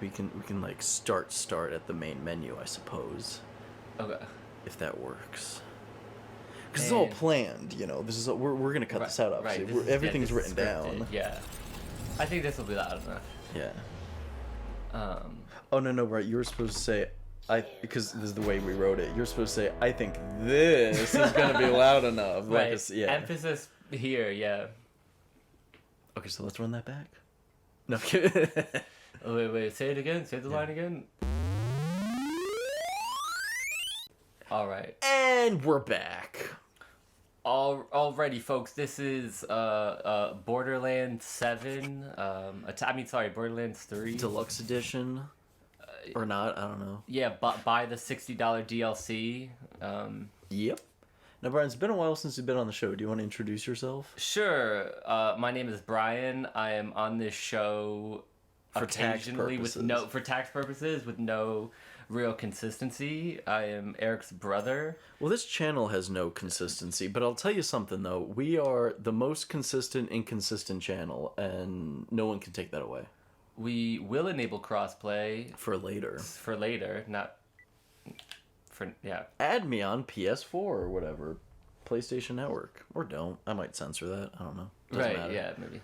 We can like start at the main menu, I suppose. Okay. If that works. Because it's all planned, you know. This is we're gonna cut this out, obviously. Right. Everything's written down. Yeah. I think this will be loud enough. Yeah. Oh no, right. You were supposed to say, because this is the way we wrote it. You're supposed to say, I think this is gonna be loud enough. Right. Like yeah. Emphasis here. Yeah. Okay, so let's run that back. No. Oh, wait. Say it again. Say the line again. All right. And we're back. Alrighty, folks. This is Borderlands 7. Borderlands 3 Deluxe edition, or not? I don't know. Yeah, but buy the $60 DLC. Yep. Now, Brian, it's been a while since you've been on the show. Do you want to introduce yourself? Sure. My name is Brian. I am on this show for tax purposes. for tax purposes with no real consistency. I am Eric's brother. Well, this channel has no consistency, but I'll tell you something though. We are the most consistent, inconsistent channel, and no one can take that away. We will enable crossplay for later. Not for yeah. Add me on PS4 or whatever, PlayStation Network, or don't. I might censor that. I don't know. Doesn't matter. Yeah, maybe.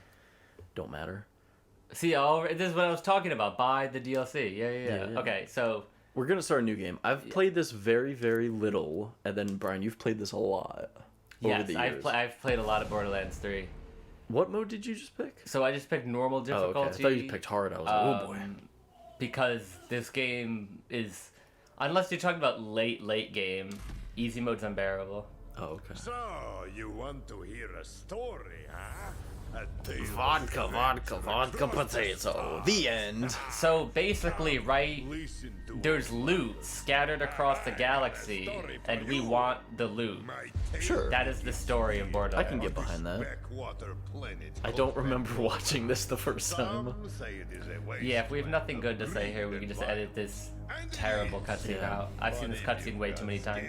Don't matter. See, this is what I was talking about. Buy the DLC. Yeah. Okay, so we're gonna start a new game. I've played this very, very little, and then Brian, you've played this a lot over the years. I've played a lot of Borderlands 3. What mode did you just pick? So I just picked normal difficulty. Oh, okay. I thought you picked hard. I was like, oh boy. Because this game is, unless you're talking about late game, easy mode's unbearable. Oh, okay. So, you want to hear a story, huh? Vodka, potato. The end. So basically, there's loot scattered across the galaxy, and we want the loot. Sure. That is the story of Borderlands. I can get behind that. I don't remember watching this the first time. Yeah, if we have nothing good to say here, we can just edit this terrible cutscene out. I've seen this cutscene way too many times.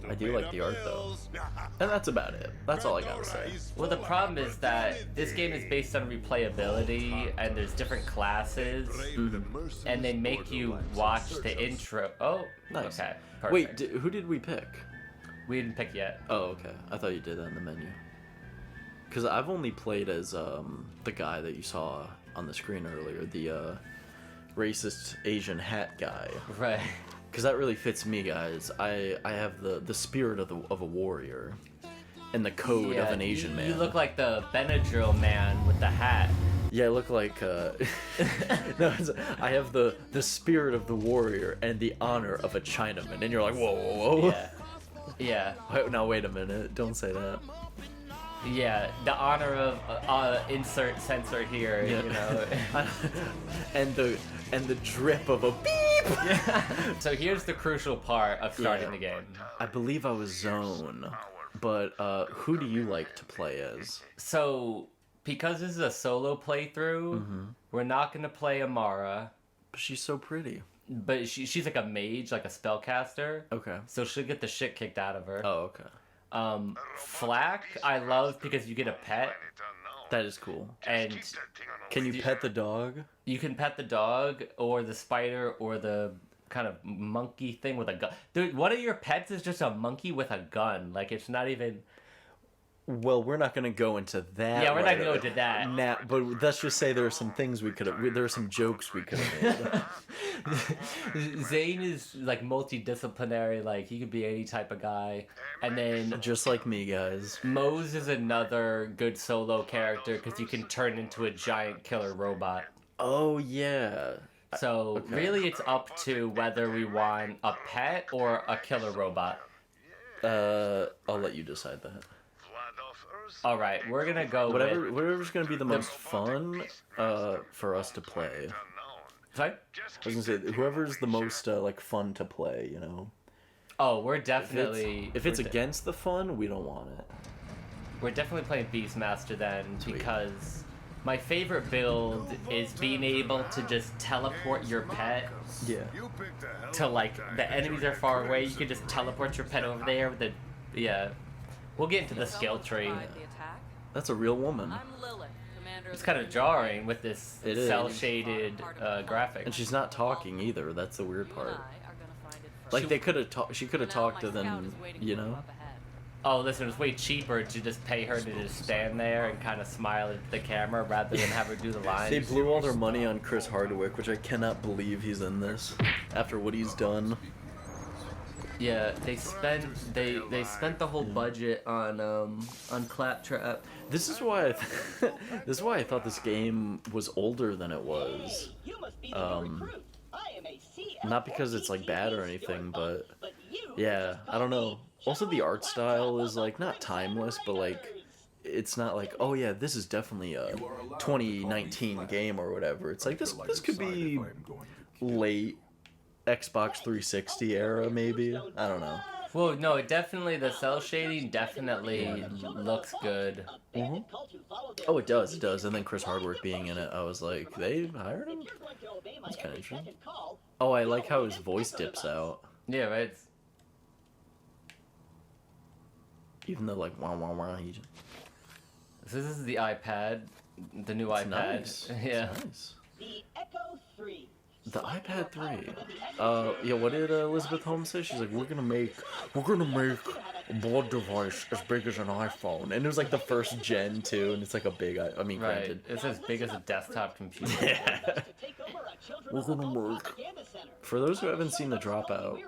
I do like the art though. And that's about it. That's all I gotta say. Well, the problem is that this game is based on replayability, and there's different classes, and they make you watch the intro. Oh, nice. Okay, perfect. Wait, who did we pick? We didn't pick yet. Oh, okay. I thought you did that in the menu. Because I've only played as the guy that you saw on the screen earlier, the racist Asian hat guy. Right. Because that really fits me, guys. I have the spirit of a warrior, and the code of an Asian man. You look like the Benadryl man with the hat. Yeah, I look like no, I have the spirit of the warrior and the honor of a Chinaman, and you're like, whoa. Yeah. Wait a minute. Don't say that. Yeah, the honor of insert censor here, yeah. You know. and the drip of a beep. Yeah. So here's the crucial part of starting the game. I believe I was Zone, but who do you like to play as? So because this is a solo playthrough, we're not gonna play Amara. But she's so pretty. But she's like a mage, like a spellcaster. Okay. So she'll get the shit kicked out of her. Oh, okay. Flack, I love because you get a pet. That is cool. And can you pet the dog? You can pet the dog, or the spider, or the kind of monkey thing with a gun. Dude, one of your pets is just a monkey with a gun. Like, it's not even... Well, we're not going to go into that. Yeah, we're not going to go into that. Nah, but let's just say there are some things we could have... There are some jokes we could have made. Zane is, like, multidisciplinary. Like, he could be any type of guy. And then... Just like me, guys. Mose is another good solo character because you can turn into a giant killer robot. Oh, yeah. So, really, it's up to whether we want a pet or a killer robot. I'll let you decide that. All right, we're gonna go whatever's gonna be the most fun for us to play. Sorry? I was gonna say whoever's the most like fun to play, you know. Oh, we're definitely. If it's against the fun, we don't want it. We're definitely playing Beastmaster then. Sweet. Because my favorite build is being able to just teleport your pet. Yeah. To like the enemies are far away, you can just teleport your pet over there with the We'll get into the skill tree. That's a real woman. It's kind of jarring with this It is. cel-shaded graphic. And she's not talking either. That's the weird part. Like they could have she could have talked to them, you know. Oh, listen, it's way cheaper to just pay her to just stand there and kind of smile at the camera rather than have her do the lines. They blew all their money on Chris Hardwick, which I cannot believe he's in this after what he's done. Yeah, they spent the whole budget on Claptrap. This is why this is why I thought this game was older than it was. Not because it's like bad or anything, but yeah, I don't know. Also, the art style is like not timeless, but like it's not like, oh yeah, this is definitely a 2019 game or whatever. It's like this could be late Xbox 360 era, maybe. I don't know. Well, no, the cell shading definitely looks good. Mm-hmm. Oh, it does, and then Chris Hardwick being in it, I was like, they hired him? That's kind of interesting. Oh, I like how his voice dips out. Yeah, right. Even though, like, wah wah wah, he just... So this is the iPad, the new It's iPad. nice. Yeah. It's nice. The iPad 3. Yeah, what did Elizabeth Holmes say? She's like, we're gonna make a board device as big as an iPhone. And it was like the first gen too, and it's like a big, I mean, Right. granted. It's as big as a desktop computer. Yeah. We're gonna make. For those who haven't seen The Dropout,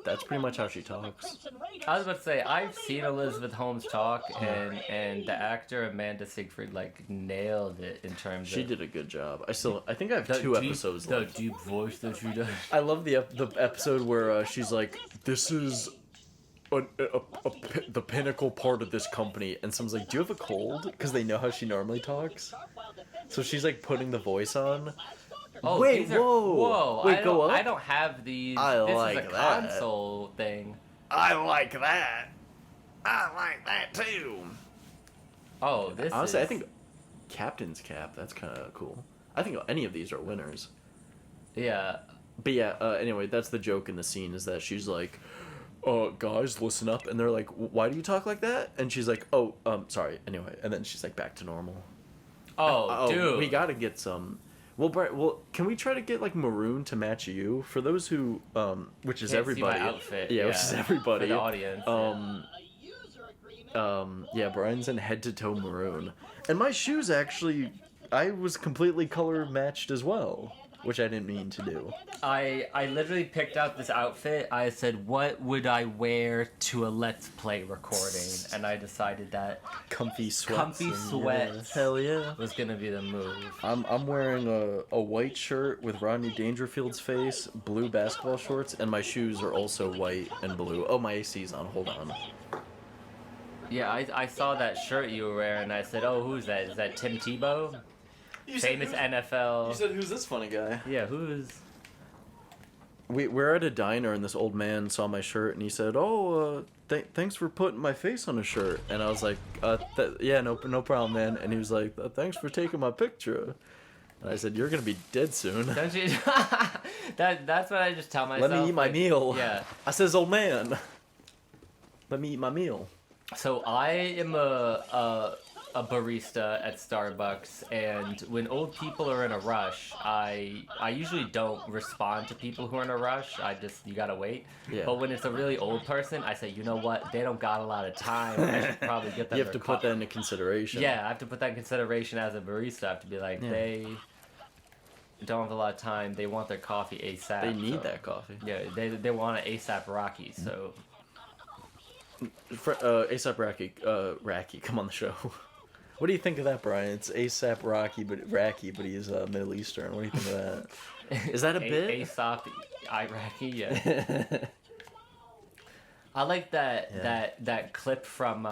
that's pretty much how she talks. I was about to say, I've seen Elizabeth Holmes talk, and the actor Amanda Siegfried like nailed it in terms She of did a good job. I think I have the two deep- episodes The left. deep voice that she does. I love the episode where she's like, "This is the pinnacle part of this company," and someone's like, "Do you have a cold?" Because they know how she normally talks. So she's like putting the voice on. Oh, Wait, these are, whoa! Wait, go up. I don't have these. I this like is a that. console thing. I like that. I like that too. Oh, this Honestly, is... I think Captain's Cap. That's kind of cool. I think any of these are winners. Yeah. But yeah, anyway, that's the joke in the scene is that she's like, guys, listen up. And they're like, why do you talk like that? And she's like, oh, sorry. Anyway, and then she's like back to normal. Oh, dude. We gotta get some... Well, can we try to get, like, maroon to match you? For those who, which is Can't everybody. see my outfit. Yeah, which is everybody. For the audience. Yeah, Brian's in head-to-toe maroon. And my shoes, actually, I was completely color matched as well. Which I didn't mean to do. I literally picked out this outfit. I said, what would I wear to a Let's Play recording? And I decided that Comfy sweats. sweats. Yeah, hell yeah. was gonna be the move. I'm wearing a white shirt with Rodney Dangerfield's face, blue basketball shorts, and my shoes are also white and blue. Oh, my AC's on. Hold on. Yeah, I saw that shirt you were wearing, and I said, oh, who's that? Is that Tim Tebow? Famous NFL. You said, who's this funny guy? Yeah, who's... We're at a diner, and this old man saw my shirt, and he said, oh, thanks for putting my face on a shirt. And I was like, yeah, no problem, man. And he was like, thanks for taking my picture. And I said, you're going to be dead soon. Don't you... that's what I just tell myself. Let me eat my meal. Yeah. I says, old man, let me eat my meal. So I am a barista at Starbucks, and when old people are in a rush, I usually don't respond to people who are in a rush. You gotta wait. Yeah. But when it's a really old person, I say, you know what? They don't got a lot of time. I should probably get them. You have to put that into consideration. Yeah, I have to put that in consideration as a barista. I have to be like, Yeah. they don't have a lot of time. They want their coffee ASAP. They need that coffee. Yeah, they want an ASAP Rocky. So. ASAP Rocky, come on the show. What do you think of that, Brian? It's ASAP Rocky, but he's Middle Eastern. What do you think of that? Is that a bit? ASAP Iraqi, yeah. I like that clip from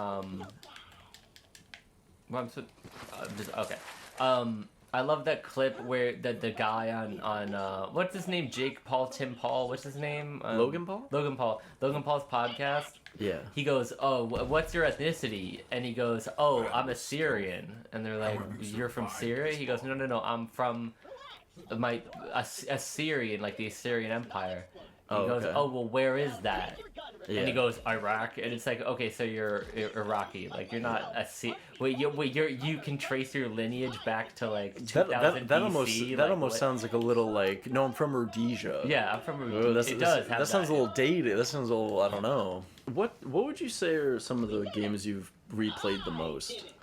okay. I love that clip where the guy on what's his name? Jake Paul, Tim Paul, what's his name? Logan Paul? Logan Paul's podcast. Yeah. He goes, oh, what's your ethnicity? And he goes, oh, I'm a Syrian. And they're like, you're from Syria? He goes, no, I'm from Assyrian, like the Assyrian Empire. He goes, okay. oh, well, where is that? Yeah. And he goes, Iraq, and it's like, okay, so you're Iraqi, like you're not a you can trace your lineage back to like 2000 that BC. almost sounds like a little like, no, I'm from Rhodesia. Yeah, I'm from Oh, Rhodesia. It does have that sounds a little dated. That sounds a little, I don't know. What would you say are some of the games you've replayed the most?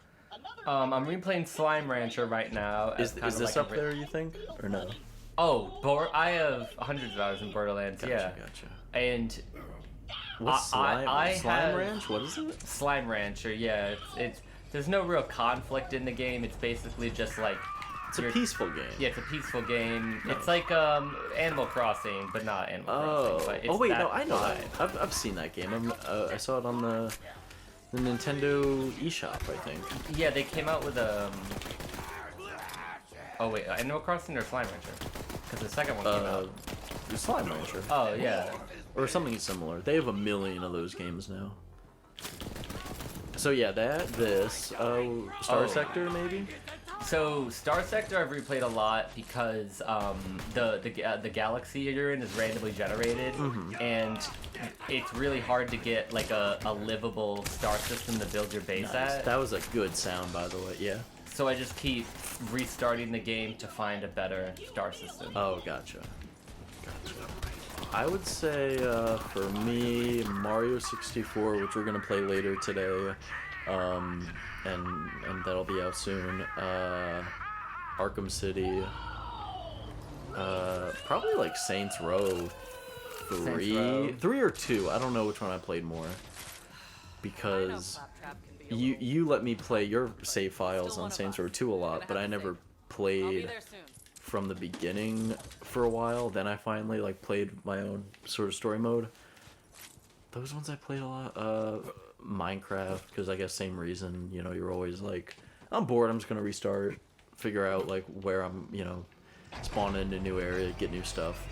I'm replaying Slime Rancher right now. Is this up there, you think, or no? Oh, I have hundreds of hours in Borderlands. Gotcha. And What's Slime? I Slime have Ranch? What is it? Slime Rancher. Yeah, it's there's no real conflict in the game. It's basically just like It's a peaceful game. Yeah, it's a peaceful game. No. It's like Animal Crossing, but not Animal Crossing. But it's no, I know that. I've seen that game. I saw it on the Nintendo eShop, I think. Yeah, they came out with Oh wait, Animal Crossing or Slime Rancher? Because the second one came out. Slime Rancher. Oh yeah. Or something similar. They have a million of those games now. So yeah, Star Sector maybe. So Star Sector I've replayed a lot because the galaxy you're in is randomly generated, and it's really hard to get like a livable star system to build your base at. That was a good sound, by the way. Yeah. So I just keep restarting the game to find a better star system. Oh, gotcha. I would say for me, Mario 64, which we're gonna play later today, and that'll be out soon. Arkham City. Probably like Saints Row 3 or 2. I don't know which one I played more, because you let me play your save files on Saints Row 2 a lot, but I never played from the beginning for a while. Then I finally like played my own sort of story mode. Those ones I played a lot. Minecraft, because I guess same reason. You know, you're always like, I'm bored, I'm just gonna restart, figure out like where I'm, spawn into a new area, get new stuff.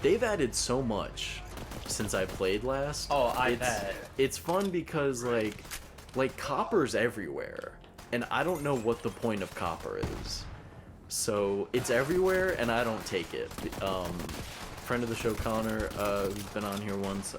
They've added so much since I played last. Oh, I bet. It's fun because like copper's everywhere, and I don't know what the point of copper is. So it's everywhere, and I don't take it. Friend of the show, Connor, who's been on here once,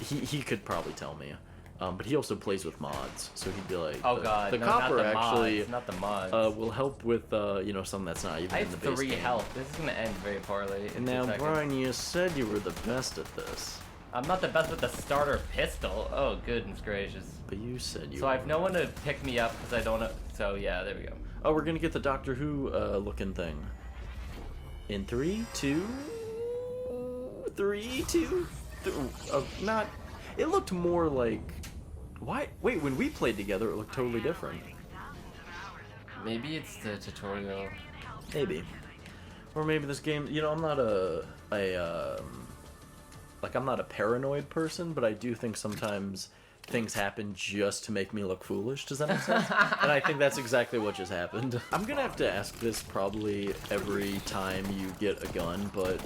he could probably tell me. But he also plays with mods, so he'd be like, "Oh God, the no, copper not the actually, mods, not the mods. will help with something that's not even I in the have base 3 game." health. This is gonna end very poorly. In Now, 2 seconds. Brian, you said you were the best at this, I'm not the best with the starter pistol. Oh goodness gracious. but you said you. So I have no one to pick me up because I don't know. So yeah, there we go. Oh, we're gonna get the Doctor Who looking thing. In 3, 2, 3, 2. Not. It looked more like. Why? Wait, when we played together, it looked totally different. Maybe it's the tutorial. Maybe. Or maybe this game. I'm not I'm not a paranoid person, but I do think sometimes things happen just to make me look foolish. Does that make sense? And I think that's exactly what just happened. I'm gonna have to ask this probably every time you get a gun, but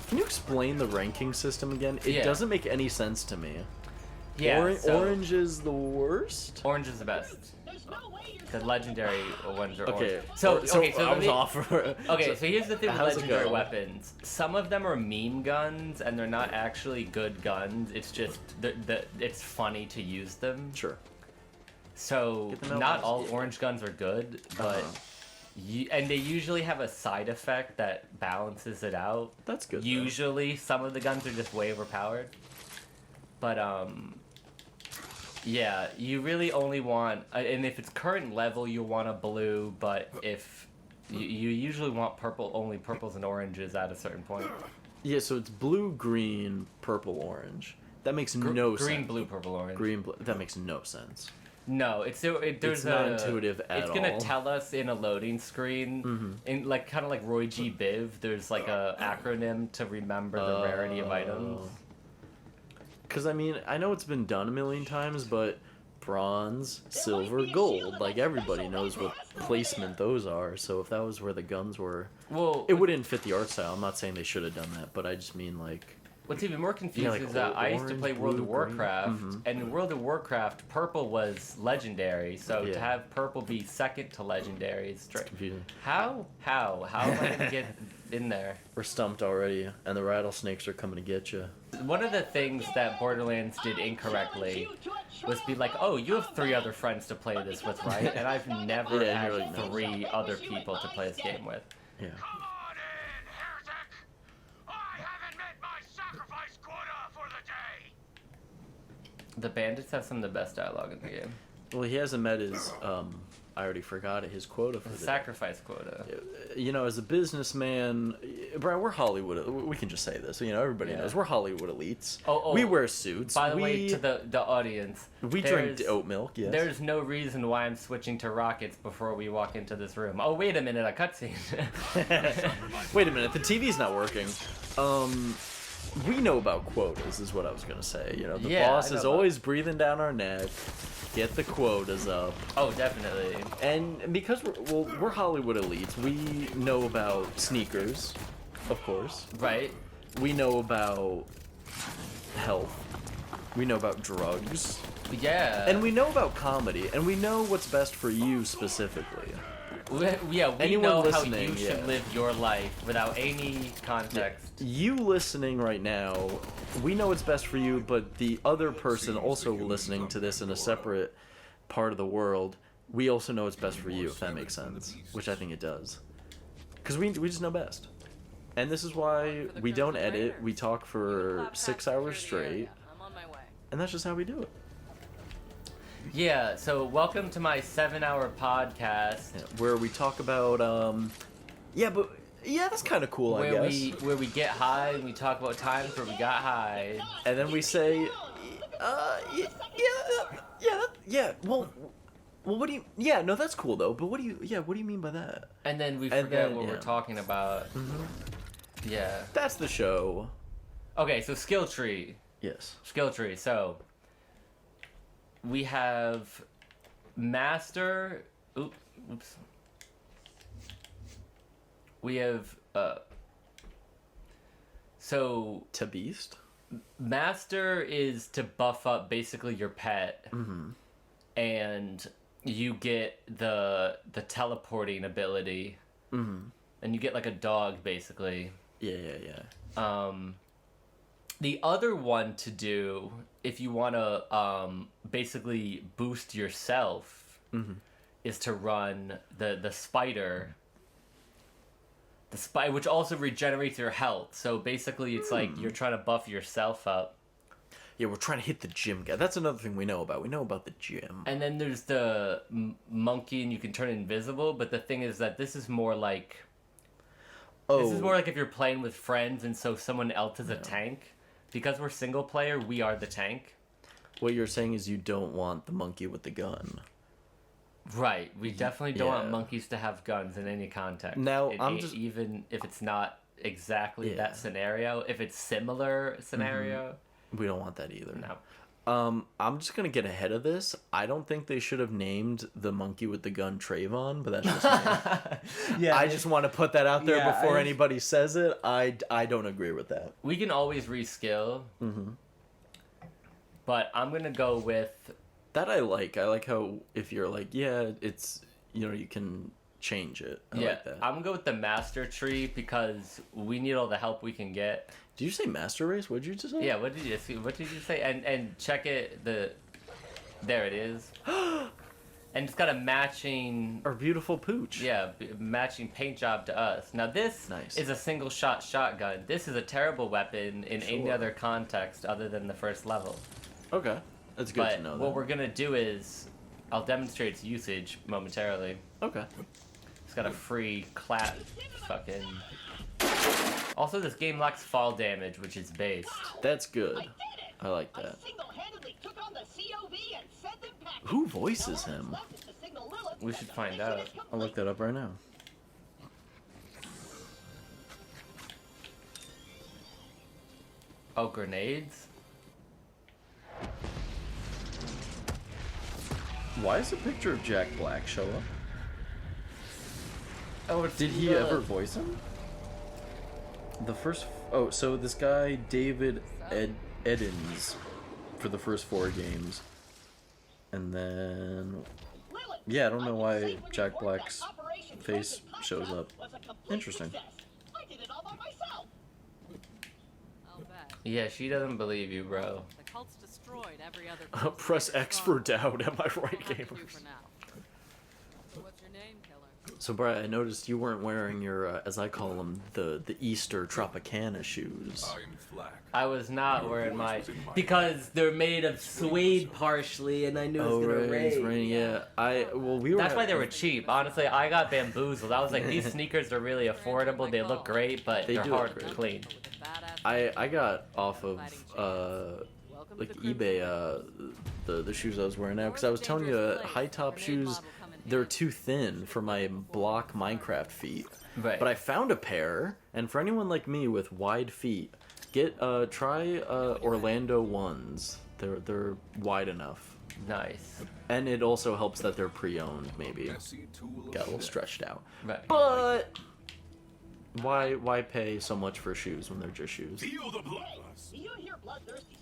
can you explain the ranking system again? It doesn't make any sense to me. Yeah. Orange is the worst? Orange is the best. The legendary ones are Okay. orange. So I was off. Okay, so here's the thing with how's it legendary go? weapons. Some of them are meme guns, and they're not actually good guns. It's just it's funny to use them. Sure. So Get them out not once. all orange guns are good, but and they usually have a side effect that balances it out. That's good. Usually, some of the guns are just way overpowered. But yeah, you really only want, and if it's current level, you want a blue. But if you usually want purple, only purples and oranges at a certain point. Yeah, so it's blue, green, purple, orange. That makes no sense. Green, blue, purple, orange. Green, blue. That makes no sense. No, there's not intuitive at It's gonna all. tell us in a loading screen, in like kind of like Roy G. Biv. There's like a acronym to remember the rarity of items. Because, I mean, I know it's been done a million times, but bronze, silver, gold. Like, everybody knows what placement those are. So if that was where the guns were, Well, it wouldn't fit the art style. I'm not saying they should have done that, but I just mean, like... what's even more confusing like is that I used to orange, play World blue, of Warcraft, green. and in World of Warcraft, purple was legendary. So to have purple be second to legendary is It's confusing. How am I gonna get in there? We're stumped already, and the rattlesnakes are coming to get you. one of the things that Borderlands did incorrectly was be like, oh, you have 3 other friends to play this with, right? And I've never Yeah, had you're like, no. 3 other people to play this game with. Yeah. Come on in, heretic! I haven't met my sacrifice quota for the day! The bandits have some of the best dialogue in the game. Well, he hasn't met his, I already forgot it, his quota for The the sacrifice quota. You know, as a businessman, Brian, we're Hollywood. We can just say this. You know, everybody Yeah. knows we're Hollywood elites. Oh, we wear suits. By the way, to the audience, we drink oat milk. Yes. There's no reason why I'm switching to rockets before we walk into this room. Oh, wait a minute, a cutscene. Wait a minute, the TV's not working. We know about quotas, is what I was gonna say. You know, the boss is always breathing down our neck. Get the quotas up. Oh, definitely. And because we're Hollywood elites, we know about sneakers, of course. Right. We know about health. We know about drugs. Yeah. And we know about comedy. And we know what's best for you specifically. We Anyone know listening, how you should live your life without any context. You listening right now, we know what's best for you, but the other person also listening to this in a separate part of the world, we also know what's best for you, if that makes sense. Which I think it does. Because we just know best. And this is why we don't edit. We talk for 6 hours straight. And that's just how we do it. Yeah, so welcome to my 7-hour podcast. Yeah, where we talk about, that's kind of cool, I guess. Where we get high and we talk about times where we got high. And then we say, well, what do you, no, that's cool though, but what do you mean by that? And then we forget what we're talking about. Mm-hmm. Yeah. That's the show. Okay, so skill tree. Yes. Skill tree, so we have master. Oops. We have so To beast. master is to buff up basically your pet, Mm-hmm. and you get the teleporting ability, Mm-hmm. and you get like a dog basically. Yeah. The other one to do if you want to basically boost yourself is to run the spider. The spider, which also regenerates your health. So basically, it's like you're trying to buff yourself up. Yeah, we're trying to hit the gym guy. That's another thing we know about. We know about the gym. And then there's the monkey, and you can turn invisible. But the thing is that this is more like... This is more like if you're playing with friends, and so someone else is a tank. Because we're single player, we are the tank. What you're saying is you don't want the monkey with the gun. Right. We definitely don't want monkeys to have guns in any context. Now, even if it's not exactly that scenario, if it's similar scenario... We don't want that either. No. I'm just gonna get ahead of this. I don't think they should have named the monkey with the gun Trayvon, but that's just me. I just want to put that out there before anybody says it. I don't agree with that. We can always reskill. But I'm gonna go with that. I like how if you're like, it's, you can change it. I like that. I'm gonna go with the master tree because we need all the help we can get. Did you say master race? What did you just say? Yeah, what did you say? And check it, there it is. And it's got a matching... Our beautiful pooch. Yeah, matching paint job to us. Now this is a single shot shotgun. This is a terrible weapon in any other context other than the first level. Okay, that's good to know. What we're gonna do is, I'll demonstrate its usage momentarily. Okay. It's got a free clap fucking... Also, this game lacks fall damage, which is based. That's good. I like that. Who voices him? We should find out. I'll look that up right now. Oh, grenades? Why does a picture of Jack Black show up? Oh, did he ever voice him? The first... so this guy, David Eddins, for the first 4 games. And then... Yeah, I don't know why Jack Black's face shows up. Interesting. Yeah, she doesn't believe you, bro. The cult's destroyed every other Press X for doubt. Am I right, gamers? What's your name, killer? So, Brian, I noticed you weren't wearing your, as I call them, the Easter Tropicana shoes. I was not wearing my because they're made of suede partially, and I knew it was gonna rain. Yeah. We were. That's why they were cheap. Honestly, I got bamboozled. I was like, these sneakers are really affordable. They look great, but They they're do look hard to great. clean. I got off of like eBay the shoes I was wearing now, because I was telling you high top shoes, they're too thin for my block Minecraft feet. Right. But I found a pair, and for anyone like me with wide feet, try Orlando ones. They're wide enough. Nice. And it also helps that they're pre-owned, maybe. Got a little stretched out. Right. But why pay so much for shoes when they're just shoes?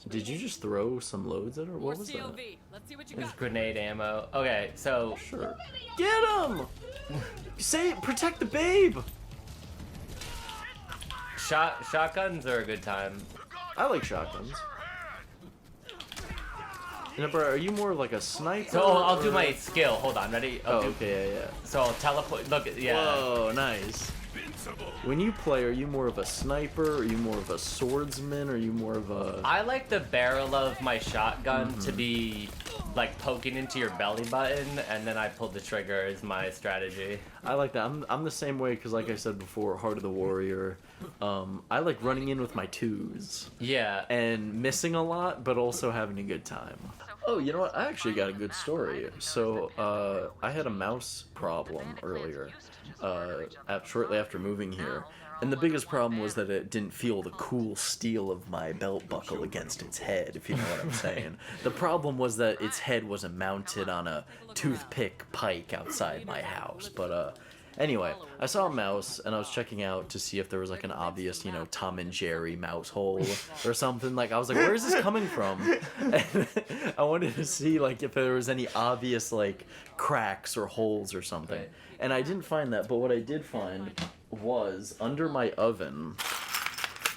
Did you just throw some loads at her? What was that? Let's see what you This is got. grenade ammo. Okay, so Sure. Get him! Say, protect the babe! shotguns are a good time. I like shotguns. Are you more like a sniper? So I'll do or- my skill. Hold on, ready? Oh, okay, yeah. So I'll teleport. Look, yeah. Whoa, nice. When you play, are you more of a sniper? Are you more of a swordsman? Are you more of a... I like the barrel of my shotgun to be like poking into your belly button, and then I pull the trigger is my strategy. I like that. I'm the same way, because like I said before, Heart of the Warrior. I like running in with my twos. Yeah. And missing a lot, but also having a good time. Oh, you know what? I actually got a good story. So, I had a mouse problem earlier, shortly after moving here. And the biggest problem was that it didn't feel the cool steel of my belt buckle against its head, if you know what I'm saying. The problem was that its head wasn't mounted on a toothpick pike outside my house. But, anyway, I saw a mouse, and I was checking out to see if there was, like, an obvious, Tom and Jerry mouse hole or something. Like, I was like, where is this coming from? And I wanted to see, like, if there was any obvious, like, cracks or holes or something. Right. And I didn't find that, but what I did find was under my oven.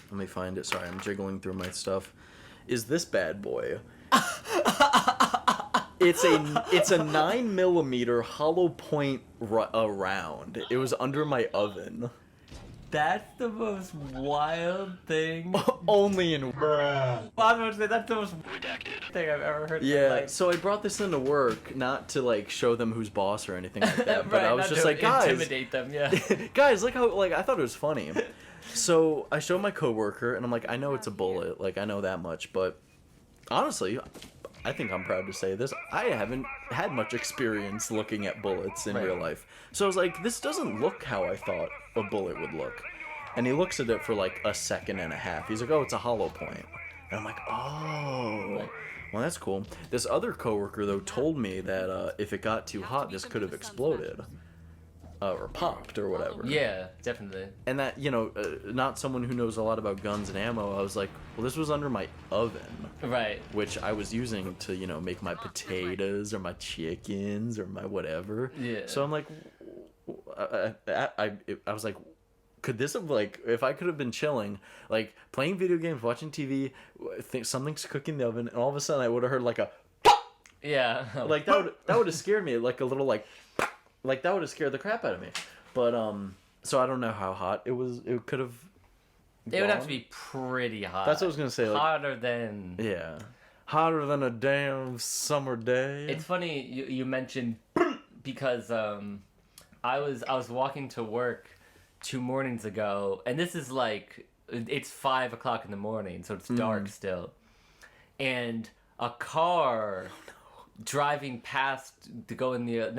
Let me find it. Sorry, I'm jiggling through my stuff. Is this bad boy? It's a 9mm hollow point round. It was under my oven. That's the most wild thing. Only in. I was about to say, that's the most thing I've ever heard. Yeah. Like, So I brought this into work, not to like show them who's boss or anything like that, but right, I was not just to like, guys, intimidate them. Yeah. guys, look how, like, I thought it was funny. So I showed my coworker, and I'm like, I know it's a bullet, like, I know that much, but honestly, I think I'm proud to say this, I haven't had much experience looking at bullets in Right. real life. So I was like, this doesn't look how I thought a bullet would look. And he looks at it for like a second and a half. He's like, oh, it's a hollow point. And I'm like, oh, well, that's cool. This other coworker, though, told me that if it got too hot, this could have exploded. Or popped, or whatever. Yeah, definitely. And that, not someone who knows a lot about guns and ammo, I was like, well, this was under my oven, Right. which I was using to, make my potatoes or my chickens or my whatever. Yeah. So I'm like, I was like, could this have, like, if I could have been chilling, like, playing video games, watching TV, think something's cooking in the oven, and all of a sudden I would have heard, like, a pop! Yeah. Like, that would have scared me, like, a little, like that would have scared the crap out of me. But, so I don't know how hot it was. It could have It would have gone. to be pretty hot. That's what I was gonna say. Like, Hotter than. yeah, hotter than a damn summer day. It's funny you mentioned because I was walking to work 2 mornings ago, and this is like it's 5 o'clock in the morning, so it's dark still, and a car driving past to go in the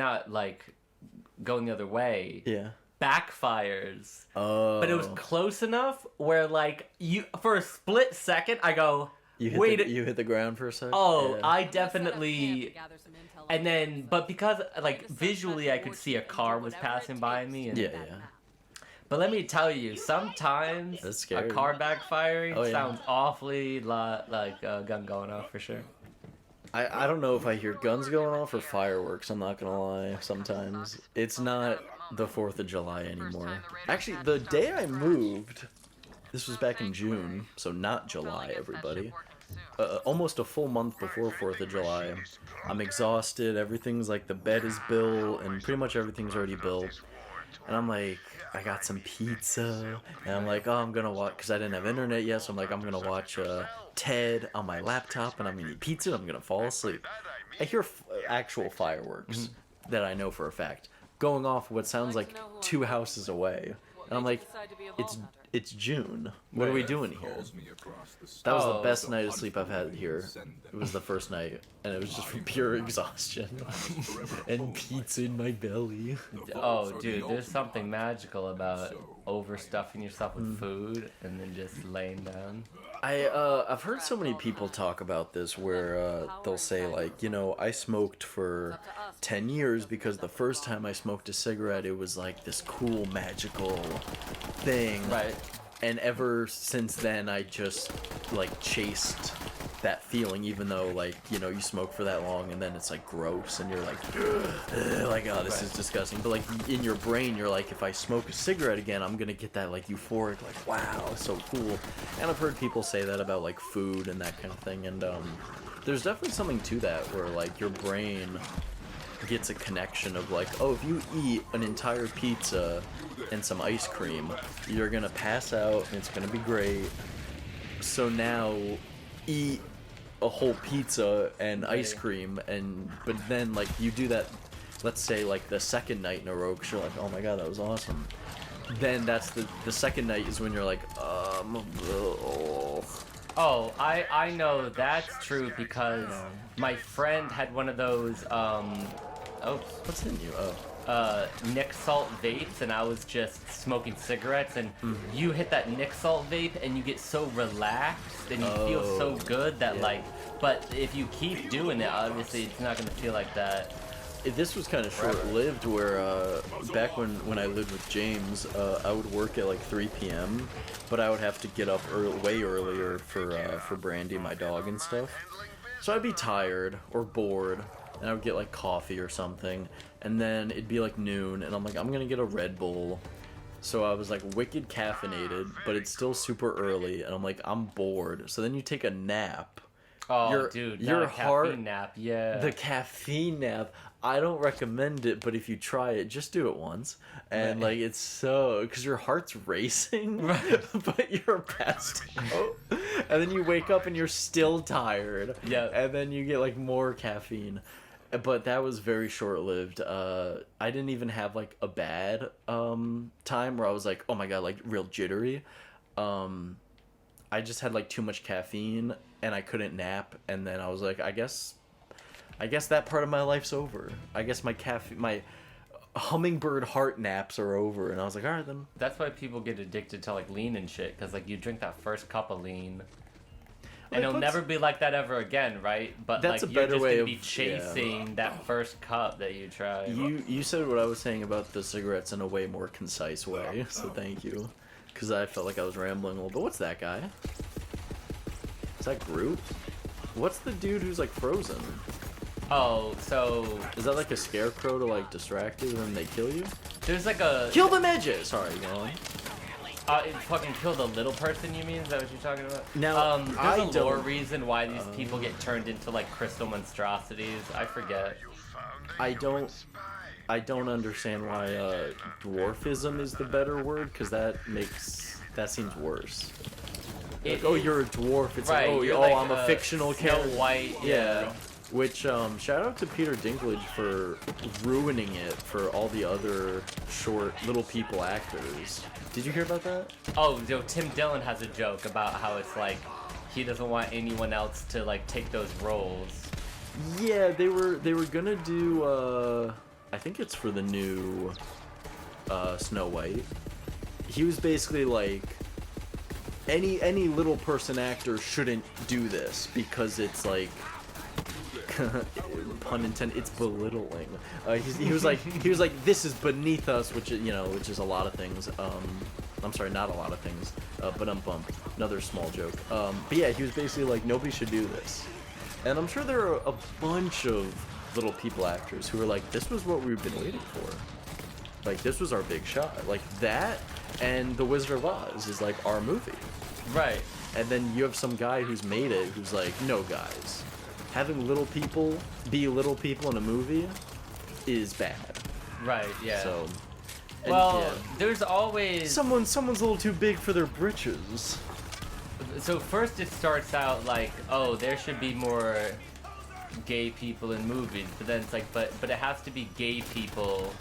going the other way yeah. backfires. Oh. But it was close enough where like you for a split second I go You hit wait the, you hit the ground for a second. oh Yeah. I definitely and then but because like visually I could see a car was passing by me and Yeah. but let me tell you sometimes That's a scary. car backfiring Oh, yeah. sounds awfully like a gun going off for sure. I don't know if I hear guns going off or fireworks. I'm not gonna lie. Sometimes it's not the 4th of July anymore. Actually, the day I moved, This was back in June, so not July, everybody. Almost a full month before 4th of July. I'm exhausted, everything's like, the bed is built, and pretty much everything's already built. And I'm like, I got some pizza, and I'm like, oh, I'm gonna watch, because I didn't have internet yet, so I'm like, I'm gonna watch Ted on my laptop, and I'm gonna eat pizza, and I'm gonna fall asleep. I hear actual fireworks that I know for a fact going off what sounds like 2 houses away. And I'm like, it's June. What are we doing here? That was the best night of sleep I've had here. It was the first night, and it was just from pure exhaustion. And pizza in my belly. Oh, dude, there's something magical about overstuffing yourself with food and then just laying down. I've heard so many people talk about this where they'll say, like, you know, I smoked for 10 years because the first time I smoked a cigarette, it was like this cool magical thing. Right. And ever since then, I just like chased that feeling, even though, like, you know, you smoke for that long and then it's like gross and you're like, oh, this is disgusting. But like in your brain, you're like, if I smoke a cigarette again, I'm gonna get that like euphoric, like, wow, it's so cool. And I've heard people say that about like food and that kind of thing. And there's definitely something to that where like your brain gets a connection of like, oh, if you eat an entire pizza and some ice cream, you're gonna pass out and it's gonna be great. So now eat a whole pizza and ice cream, and but then like you do that, let's say like the second night in a row, 'cause you're like, oh my god, that was awesome. Then that's the second night is when you're like, Oh, I know that's true because my friend had one of those what's hitting you? Nick Salt vapes, and I was just smoking cigarettes, and you hit that Nick Salt vape and you get so relaxed and you feel so good that like, but if you keep doing it, obviously it's not gonna feel like that. This was kind of short-lived where back when I lived with James, I would work at like 3 p.m. but I would have to get up way earlier for Brandy, my dog, and stuff. So I'd be tired or bored, and I would get like coffee or something, and then it'd be like noon, and I'm like, I'm gonna get a Red Bull. So I was like wicked caffeinated, but it's still super early, and I'm like, I'm bored. So then you take a nap. Oh, dude, your heart, caffeine nap, yeah. The caffeine nap, I don't recommend it, but if you try it, just do it once. And like, it's so, because your heart's racing, but you're passed out. And then you wake up and you're still tired. Yeah. And then you get like more caffeine. But that was very short-lived. I didn't even have like a bad time where I was like, oh my god, like real jittery. I just had like too much caffeine and I couldn't nap, and then I was like, I guess that part of my life's over. I guess my hummingbird heart naps are over, and I was like, all right then. That's why people get addicted to like lean and shit, because like you drink that first cup of lean, and it'll never be like that ever again, right? But that's like a you're better just way gonna of be chasing that first cup that you try. You said what I was saying about the cigarettes in a way more concise way, so thank you. Because I felt like I was rambling a little bit. What's that guy? Is that Groot? What's the dude who's like frozen? Oh, so is that like a scarecrow to like distract you and then they kill you? There's like a kill the midget. Sorry, go on. Fucking kill the little person, you mean? Is that what you're talking about? Now, there's a lore reason why these people get turned into like crystal monstrosities. I forget. I don't understand why dwarfism is the better word, because that seems worse. Like, oh, you're a dwarf. It's right, like, oh, like, I'm a fictional character. Snow White, yeah. Which, shout out to Peter Dinklage for ruining it for all the other short little people actors. Did you hear about that? Oh, Tim Dillon has a joke about how it's like he doesn't want anyone else to like take those roles. Yeah, they were gonna do I think it's for the new Snow White. He was basically like, any little person actor shouldn't do this because it's like pun intended, it's belittling. He was like this is beneath us, which is a lot of things. I'm sorry, not a lot of things, but another small joke. But yeah, he was basically like, nobody should do this. And I'm sure there are a bunch of little people actors who are like, this was what we've been waiting for. Like, this was our big shot. Like, that and The Wizard of Oz is, like, our movie. Right. And then you have some guy who's made it who's like, no, guys. Having little people be little people in a movie is bad. Right, yeah. So, and, well, yeah. there's always... Someone's a little too big for their britches. So first it starts out like, oh, there should be more gay people in movies. But then it's like, but it has to be gay people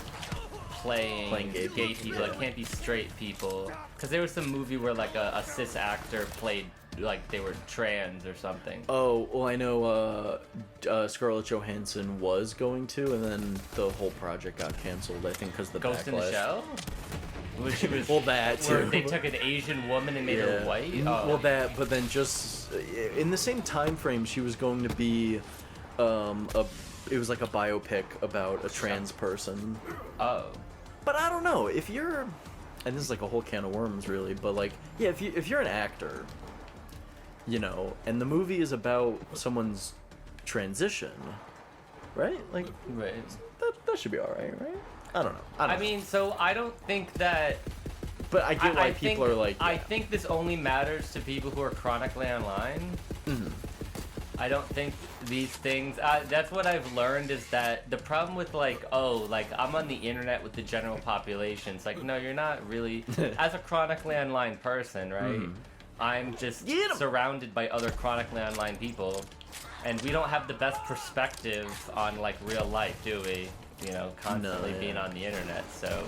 playing gay people. Yeah. It can't be straight people. Because there was some movie where like a cis actor played like they were trans or something. Oh, well, I know Scarlett Johansson was going to, and then the whole project got canceled, I think, because the Ghost backlash. in the Shell? Where she was, Well, that where too. they took an Asian woman and made her white? Oh. Well, that, but then just in the same time frame, she was going to be it was like a biopic about a trans person. Oh. But I don't know, if you're, and this is like a whole can of worms, really, but like, yeah, if you're an actor, you know, and the movie is about someone's transition, right? Like, Right. that should be all right? I don't know. I mean, so I don't think that... but I get why people are like... I think this only matters to people who are chronically online. Mhm. I don't think these things... that's what I've learned is that the problem with like, oh, like I'm on the internet with the general population. It's like, no, you're not really... As a chronically online person, right? I'm just surrounded by other chronically online people. And we don't have the best perspective on like real life, do we? You know, constantly being on the internet, so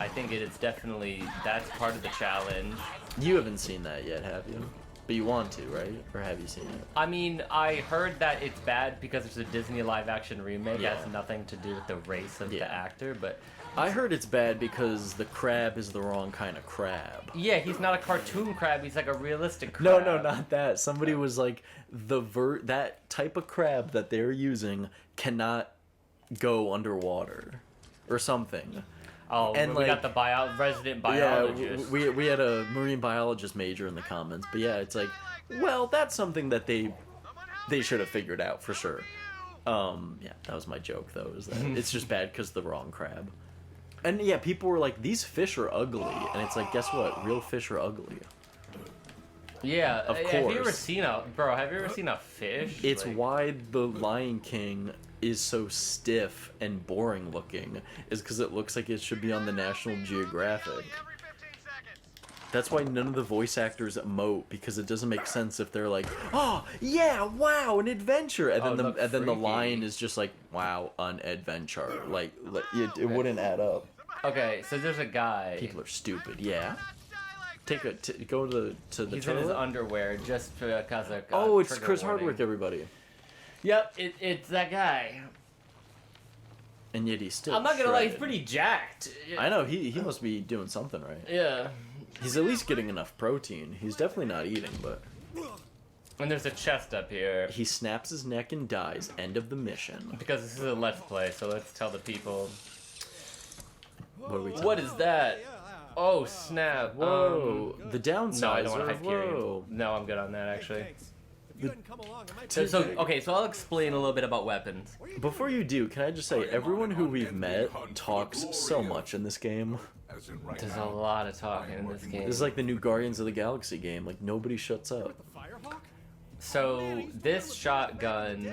I think it is definitely, that's part of the challenge. You haven't seen that yet, have you? But you want to, right? Or have you seen it? I mean, I heard that it's bad because it's a Disney live-action remake. It has nothing to do with the race of the actor, but... I heard it's bad because the crab is the wrong kind of crab. Yeah, he's not a cartoon crab, he's like a realistic crab. No, not that. Somebody was like, that type of crab that they're using cannot go underwater or something. Oh, and we got the resident biologist. Yeah, we had a marine biologist major in the comments, but yeah, it's like, well, that's something that they should have figured out for sure. Yeah, that was my joke though, is that it's just bad because the wrong crab. And yeah, people were like, these fish are ugly, and it's like, guess what? Real fish are ugly. Yeah, of course. Have you ever seen a fish? It's like... why the Lion King is so stiff and boring looking, is because it looks like it should be on the National Geographic. That's why none of the voice actors emote, because it doesn't make sense if they're like, oh yeah, wow, an adventure, and then the lion is just like, wow, an adventure. Like it wouldn't add up. Okay, so there's a guy. People are stupid. Yeah. Go to the He's in his toilet. underwear just because of. Oh, it's trigger Chris warning. Hardwick, everybody. Yep, it's that guy. And yet he's still. I'm not gonna lie, he's shredded. pretty jacked. I know he must be doing something right. Yeah. He's at least getting enough protein. He's definitely not eating, but And there's a chest up here. he snaps his neck and dies. End of the mission. Because this is a let's play, so let's tell the people. What are we What is that? Oh snap! Whoa, the downsizer. No, I don't want of Hyperion. whoa. No, I'm good on that actually. If you hadn't come along, I might So I'll explain a little bit about weapons. Before you do, can I just say, everyone who we've met talks so much in this game. There's a lot of talking in this game. This is like the new Guardians of the Galaxy game. Like, nobody shuts up. Firehawk? So this shotgun,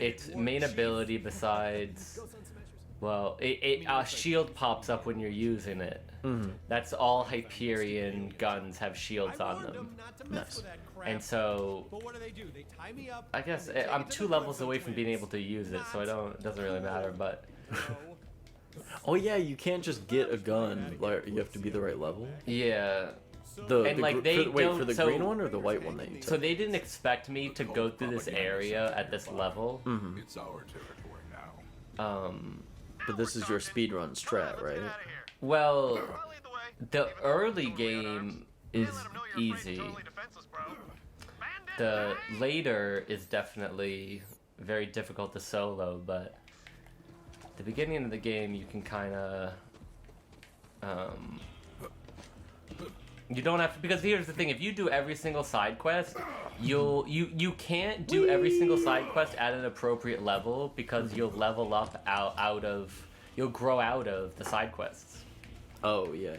its main ability besides, well, a shield pops up when you're using it. That's all Hyperion guns have shields on them. Nice. And so, But what do? They tie me up. I guess I'm 2 levels away from being able to use it, so it doesn't really matter, but. Oh yeah, you can't just get a gun. Like, you have to be the right level. Yeah. The like, they for don't- the so- green one or the white one that you took? So they didn't expect me to go through this area at this level. It's our territory now. But this is your speedrun strat, right? Well, the early game is easy. The later is definitely very difficult to solo, but the beginning of the game you can kind of you don't have to, because here's the thing, if you do every single side quest, you can't do every single side quest at an appropriate level, because you'll level up out of you'll grow out of the side quests. Oh yeah.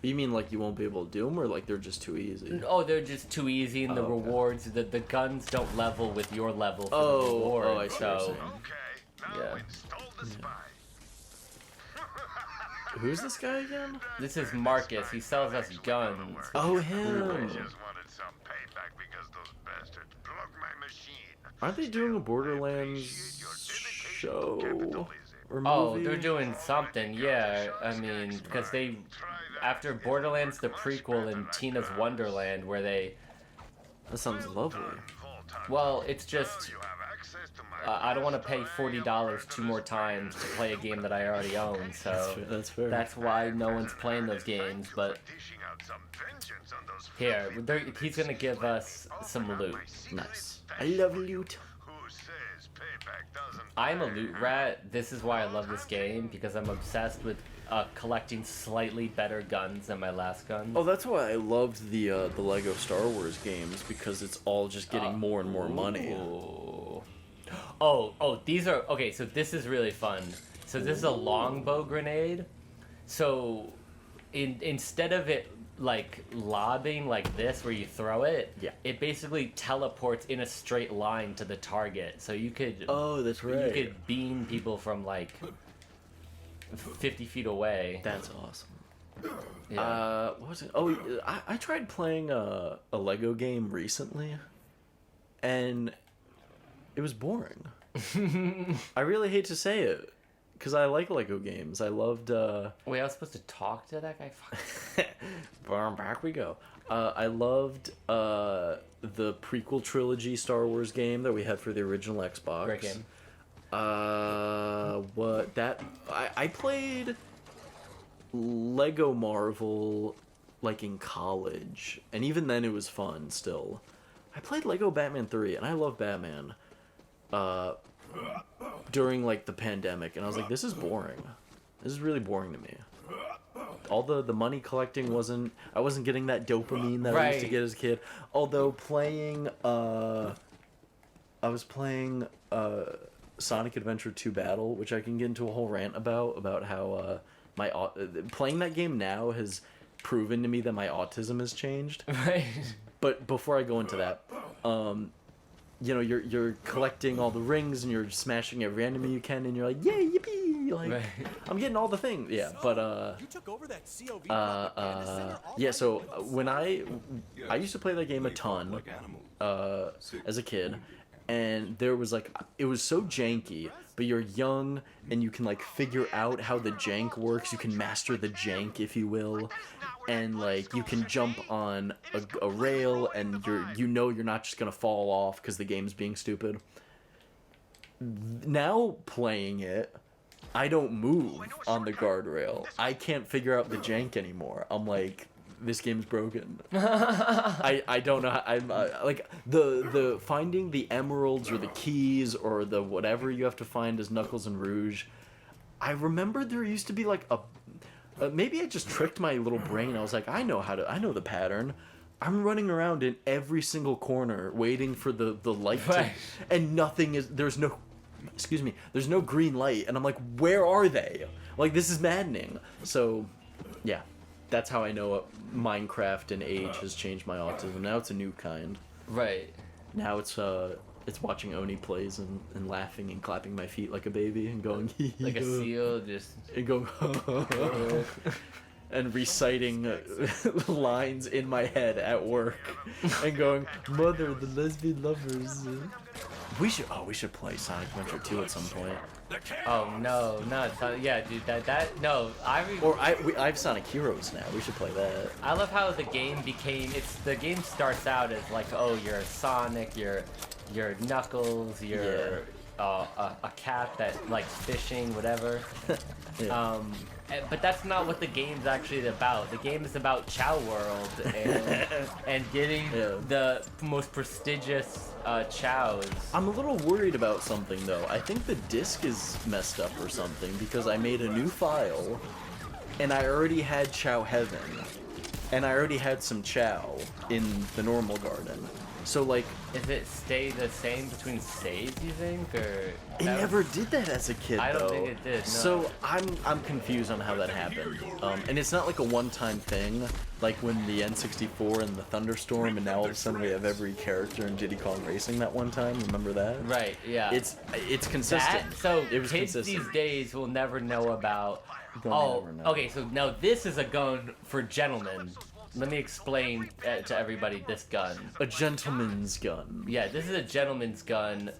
You mean like you won't be able to do them, or like they're just too easy? Oh, they're just too easy, and the okay. rewards, the guns don't level with your level for the Oh, reward. I see what you're so saying. Okay, now Yeah. install the spy. Who's this guy again? this is Marcus. He sells us guns. Oh, I him. just wanted some payback because those bastards broke my machine. Aren't they doing a Still, I Borderlands appreciate your dedication to show capitalism. or movie? Oh, they're doing something. Yeah, I mean, because they after Borderlands, the prequel, and Tina's Wonderland, where they. That sounds lovely. Well, it's just. You have access to my I don't want to pay $40 two more times to play a game that I already own, so That's fair. that's why no one's playing those games. But dishing out some vengeance on those here, he's gonna give us some loot. Nice. I love loot. Who says payback doesn't I'm a loot rat. This is why I love this game, because I'm obsessed with collecting slightly better guns than my last gun. Oh, that's why I loved the Lego Star Wars games, because it's all just getting more and more money. Ooh. Oh, these are okay. So this is really fun. So this is a longbow grenade. So instead of it like lobbing like this, where you throw it, Yeah. it basically teleports in a straight line to the target. So you could Oh, that's you right. could beam people from like 50 feet away. That's awesome. Yeah. What was it? Oh, I tried playing a Lego game recently, and it was boring. I really hate to say it, because I like Lego games. I loved. Wait, I was supposed to talk to that guy? Fuck. Back we go. I loved the prequel trilogy Star Wars game that we had for the original Xbox. Great game. What that I played Lego Marvel like in college, and even then it was fun still. I played Lego Batman 3, and I love Batman. During like the pandemic, and I was like, this is boring. This is really boring to me. All the money collecting I wasn't getting that dopamine that I used to Right. get as a kid. Although playing I was playing Sonic Adventure 2 Battle, which I can get into a whole rant about how playing that game now has proven to me that my autism has changed. Right. But before I go into that, you know, you're collecting all the rings and you're smashing every enemy you can, and you're like, yay, yippee! Like, Right. I'm getting all the things. Yeah, but You took over that COV propaganda center all yeah. by So yourself. when I used to play that game a ton, Like animals. as a kid, and there was like, it was so janky, but you're young and you can like figure out how the jank works. You can master the jank, if you will, and like you can jump on a rail, and you're not just gonna fall off because the game's being stupid. Now playing it, I don't move on the guardrail. I can't figure out the jank anymore. I'm like, this game's broken. I don't know how, I'm like the finding the emeralds or the keys or the whatever you have to find as Knuckles and Rouge. I remember there used to be like maybe I just tricked my little brain. I was like, I know the pattern. I'm running around in every single corner waiting for the light Right. and there's no green light, and I'm like, where are they? Like, this is maddening. So yeah, that's how I know Minecraft and age has changed my autism. Now it's a new kind. Right. Now it's watching Oni plays and laughing and clapping my feet like a baby and going Like a seal, just. and going and reciting lines in my head at work and going, mother, the lesbian lovers. We should play Sonic Adventure 2 at some point. Oh no, it's not, yeah, dude, that no, Or I have Sonic Heroes now. We should play that. I love how the game the game starts out as like, oh, you're Sonic, you're Knuckles, you're a cat that likes fishing, whatever. Yeah. But that's not what the game's actually about. The game is about Chow World and getting the most prestigious chows. I'm a little worried about something though. I think the disk is messed up or something, because I made a new file and I already had Chow Heaven and I already had some Chow in the normal garden. So like, Is it stay the same between saves, you think, or? it that never was- did that as a kid, I don't though. think it did, no. So I'm confused on how that happened. And it's not like a one-time thing, like when the N64 and the Thunderstorm, and now all of a sudden we have every character in Diddy Kong Racing that one time. Remember that? Right. Yeah. It's consistent. So it was kids consistent. these days will never know about. They'll never know. Okay. So now this is a gun for gentlemen. Let me explain to everybody this gun. A gentleman's gun. Yeah, this is a gentleman's gun.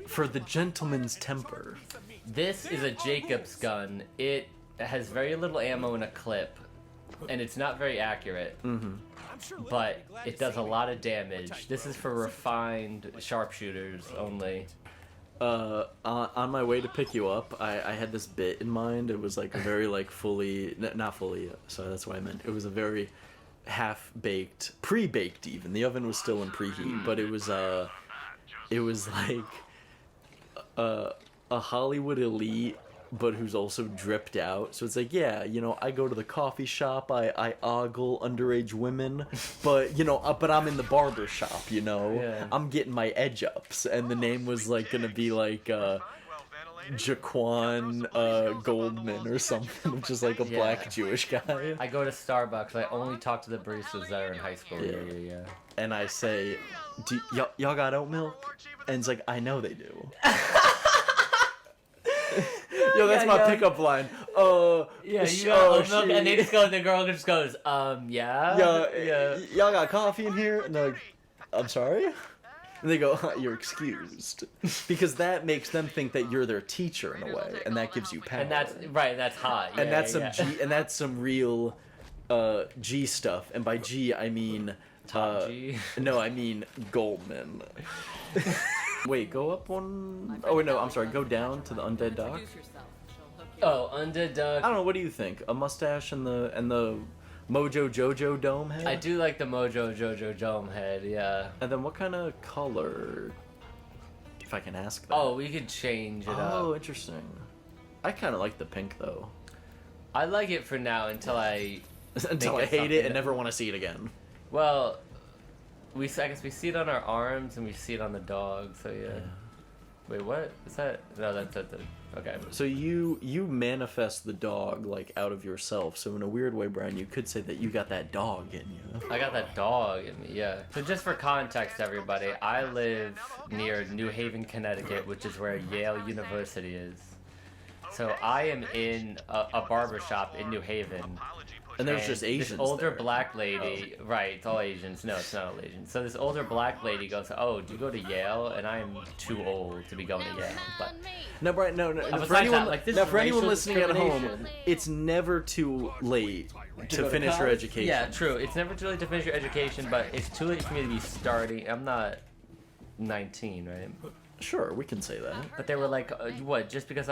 For the gentleman's temper. This is a Jacobs gun. It has very little ammo in a clip, and it's not very accurate. Mm-hmm. But it does a lot of damage. This is for refined sharpshooters only. On my way to pick you up, I had this bit in mind. It was like a very like fully, not fully, so that's what I meant. It was a very half-baked, pre-baked even. The oven was still in preheat, but it was like a Hollywood elite, but who's also dripped out. So it's like, yeah, you know, I go to the coffee shop, I ogle underage women, but you know, but I'm in the barber shop, you know. Yeah. I'm getting my edge ups, and the name was like gonna be like Jaquan Goldman or something, just like a Yeah. black Jewish guy. I go to Starbucks. I only talk to the baristas that are in high school. Yeah. And I say, y'all got oat milk? And it's like, I know they do. Yo, that's my pickup line. Yeah, sh- you got oh, oat milk, and they just go. The girl just goes, yeah. Y'all got coffee in here? And they're like, I'm sorry? And they go, you're excused. Because that makes them think that you're their teacher in a way, and that gives you power. And that's right. That's hot. Yeah, And that's some yeah. G, and that's some real G stuff. And by G, I mean Top G. No, I mean Goldman. Wait, go up one. Oh wait, no, I'm sorry. Go down to the undead doc. Introduce yourself. She'll hook you Oh, up. undead I duck. don't know. What do you think? A mustache and the Mojo Jojo dome head. I do like the Mojo Jojo Dome head. Yeah. And then what kind of color? If I can ask that. Oh, we could change it Oh, up. interesting. I kind of like the pink though. I like it for now until I. Until I Think of hate it something. and never want to see it again. Well, I guess we see it on our arms and we see it on the dog. So yeah. Wait, what is that? No, that's okay. So you manifest the dog like out of yourself. So in a weird way, Brian, you could say that you got that dog in you. I got that dog in me, yeah. So just for context, everybody, I live near New Haven, Connecticut, which is where Yale University is. So I am in a barber shop in New Haven. And there's And just Asians. This older there. black lady, right? It's all Asians. No, it's not all Asians. So this older black lady goes, "Oh, do you go to Yale?" And I'm too old to be going to Yale. But No, Brian, no. For besides anyone, that, like, this now is for anyone racial listening at home, discrimination. it's never too late to finish your education. yeah, true. It's never too late to finish your education, but it's too late for me to be starting. I'm not 19, right? Sure, we can say that. But they were like, what? Just because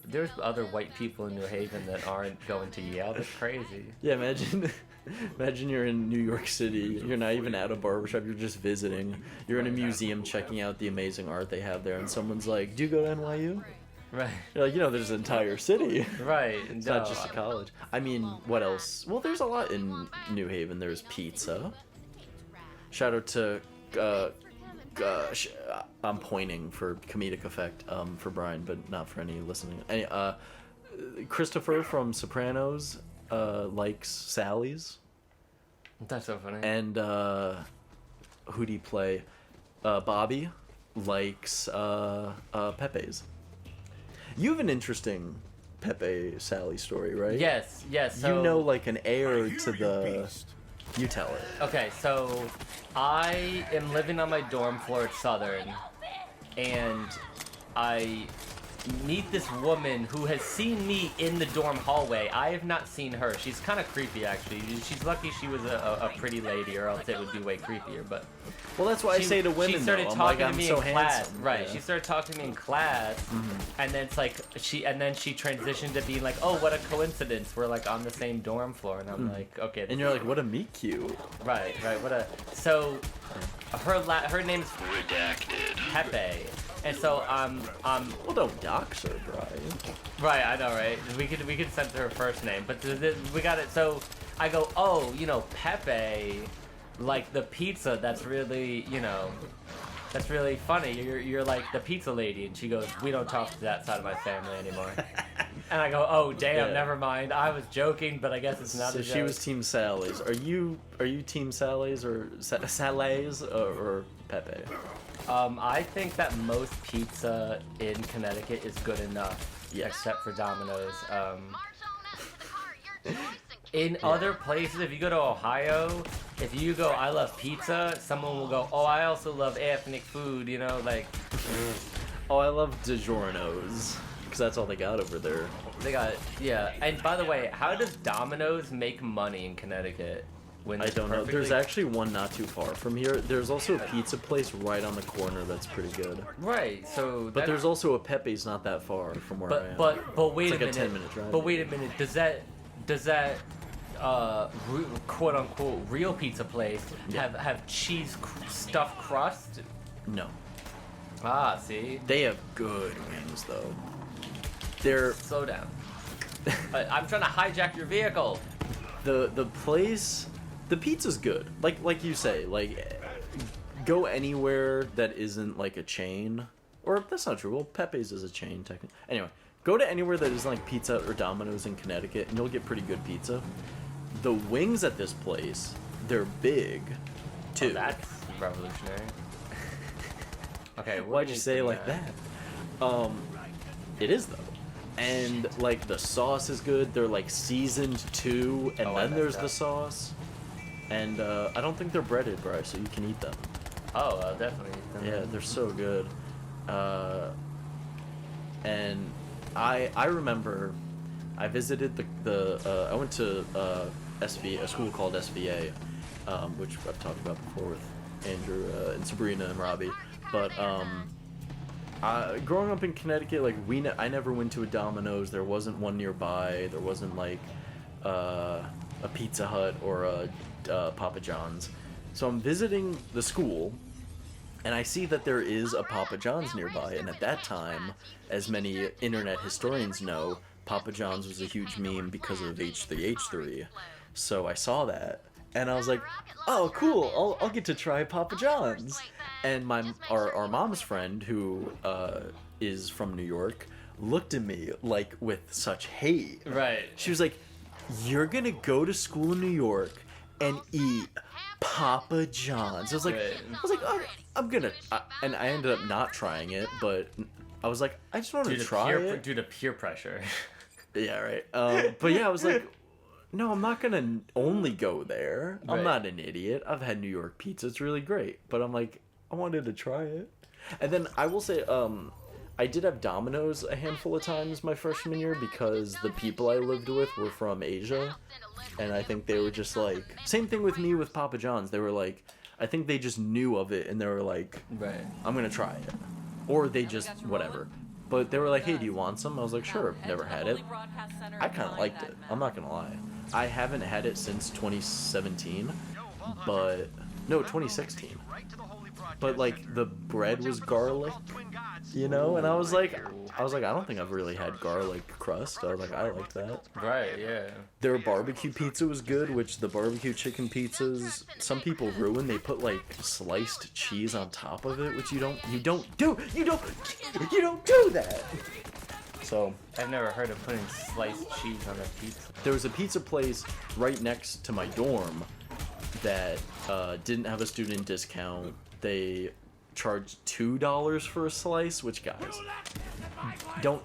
there's other white people in New Haven that aren't going to Yale. That's crazy. Yeah, imagine you're in New York City. You're not even at a barbershop. You're just visiting. You're in a museum checking out the amazing art they have there, and someone's like, "Do you go to NYU?" Right. You're like, there's an entire city. Right. It's not just a college. I mean, what else? Well, there's a lot in New Haven. There's pizza. Shout out to, I'm pointing for comedic effect, for Brian, but not for any listening. Christopher from Sopranos, likes Sally's. That's so funny. And, who do you play? Bobby likes, Pepe's. You have an interesting Pepe Sally story, right? Yes. So, You know, like an heir to the. You tell it. Okay, so I am living on my dorm floor at Southern, and I meet this woman who has seen me in the dorm hallway. I have not seen her. She's kind of creepy, actually. She's lucky she was a pretty lady, or else it would be way creepier. But Well, that's why I say to women, she started though, I'm talking like, to I'm me so in class. handsome. Right. Yeah. She started talking to me in class, and then it's like she transitioned to being like, "Oh, what a coincidence! We're like on the same dorm floor." And I'm like, "Okay." And you're like, what a meet cute. Right. What a so her name's redacted Pepe, and so Well, don't dox her, Brian. right. I know, right? We could censor her first name, but we got it. So I go, oh, Pepe. like the pizza that's really, that's really funny. You're like the pizza lady, and she goes, we don't talk to that side of my family anymore. And I go, oh damn, Yeah. never mind. I was joking, but I guess it's not So a joke. she was Team Sally's. Are you Team Sally's or Sally's or Pepe? I think that most pizza in Connecticut is good enough, Yes. except for Domino's. In other places, if you go to Ohio, if you go, I love pizza, someone will go, oh, I also love ethnic food, like, Oh, I love DiGiorno's because that's all they got over there. they got, yeah. And by the way, how does Domino's make money in Connecticut? When I it's don't know. There's perfectly- actually one not too far from here. There's also a pizza place right on the corner that's pretty good. Right, so But there's also a Pepe's not that far from where I am. But wait It's a like a minute. 10-minute drive. But wait a minute. Does that quote unquote real pizza place have cheese stuffed crust? No. Ah, see. They have good wings though. They're Slow down. I'm trying to hijack your vehicle. the place. The pizza's good. Like you say, like go anywhere that isn't like a chain. Or that's not true. Well, Pepe's is a chain technically. Anyway, go to anywhere that isn't like Pizza Hut or Domino's in Connecticut and you'll get pretty good pizza. The wings at this place, they're big too. Oh, that's revolutionary. Okay, Why'd you say it like that? It is though. And like the sauce is good. They're like seasoned too, and Oh, I then like there's that. the sauce. And I don't think they're breaded, Bryce, so you can eat them. Oh, definitely. Yeah, they're so good. And I remember I visited the I went to SV, a school called SVA, which I've talked about before with Andrew and Sabrina and Robbie. But growing up in Connecticut, like I never went to a Domino's. There wasn't one nearby. There wasn't like a Pizza Hut or a Papa John's. So I'm visiting the school, and I see that there is a Papa John's nearby. And at that time, as many internet historians know, Papa John's was a huge meme because of H3H3. So I saw that, and I was like, oh, cool, I'll get to try Papa John's. And our mom's friend, who is from New York, looked at me like with such hate. Right. She was like, you're gonna go to school in New York and eat Papa John's. I was like, Right. oh, I'm gonna, and I ended up not trying it, but I was like, I just want to try it. Due to peer pressure. Yeah, right. But yeah, I was like, no, I'm not gonna only go there. I'm Right. not an idiot. I've had New York pizza. It's really great. But I'm like, I wanted to try it. And then I will say, I did have Domino's a handful of times my freshman year because the people I lived with were from Asia. And I think they were just like, same thing with me with Papa John's. They were like, I think they just knew of it and they were like, Right. I'm gonna try it. Or they just, whatever. But they were like, hey, do you want some? I was like, sure, never had it. I kind of liked it. I'm not gonna lie. I haven't had it since 2017, but no, 2016. But like the bread was garlic, you know, and I was like, I don't think I've really had garlic crust. I was like, I like that. Right, yeah. Their barbecue pizza was good, which the barbecue chicken pizzas, some people ruin. They put like sliced cheese on top of it, which you don't do that. So I've never heard of putting sliced cheese on a pizza. there was a pizza place right next to my dorm that didn't have a student discount. They charged $2 for a slice, which guys, don't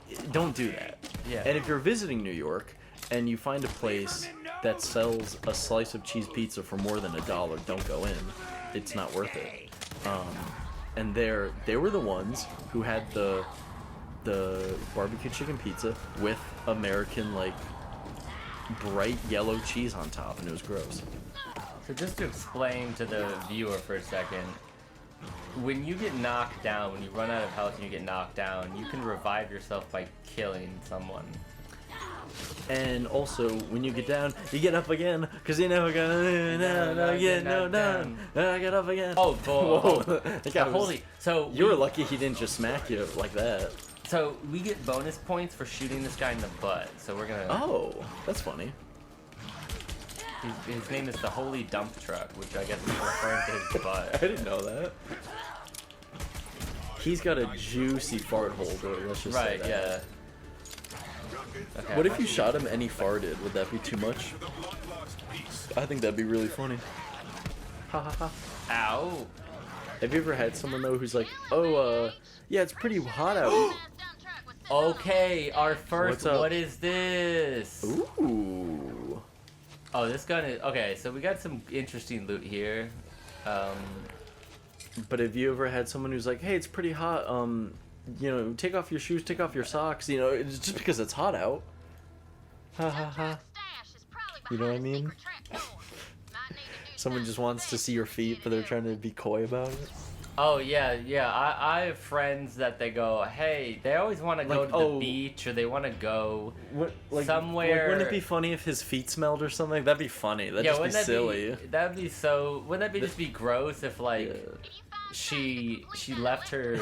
do that. Yeah. And if you're visiting New York and you find a place that sells a slice of cheese pizza for more than $1, don't go in. It's not worth it. And they were the ones who had the barbecue chicken pizza with American like bright yellow cheese on top, and it was gross. So just to explain to the viewer for a second, when you get knocked down, when you run out of health and you get knocked down, you can revive yourself by killing someone. And also, when you get down, you get up again, because you're never gonna get no down. I get up again. Oh, Whoa. That guy was- holy! So You were lucky he didn't just smack you like that. So we get bonus points for shooting this guy in the butt. So we're gonna. Oh, that's funny. His name is the Holy Dump Truck, which I guess is referring to his butt. I didn't know that. He's got a juicy fart holder. Let's just say Right, that. yeah. Okay, What if you shot him and he farted? Would that be too much? I think that'd be really funny. Ha ha ha. Ow. Have you ever had someone though who's like, oh, yeah, it's pretty hot out. Okay, our first. What's up? What is this? Ooh. Oh, this gun is okay. So we got some interesting loot here. But have you ever had someone who's like, hey, it's pretty hot. You know, take off your shoes, take off your socks. You know, it's just because it's hot out. Ha ha ha. You know what I mean? Someone just wants to see your feet, but they're trying to be coy about it. Oh yeah, yeah. I have friends that they go, hey, they always want to go Like, to oh. the beach or they want to go Like, somewhere. wouldn't it be funny if his feet smelled or something? That'd be funny. That'd just be wouldn't that silly. That'd be so. Wouldn't that be just be gross if like Yeah. she left her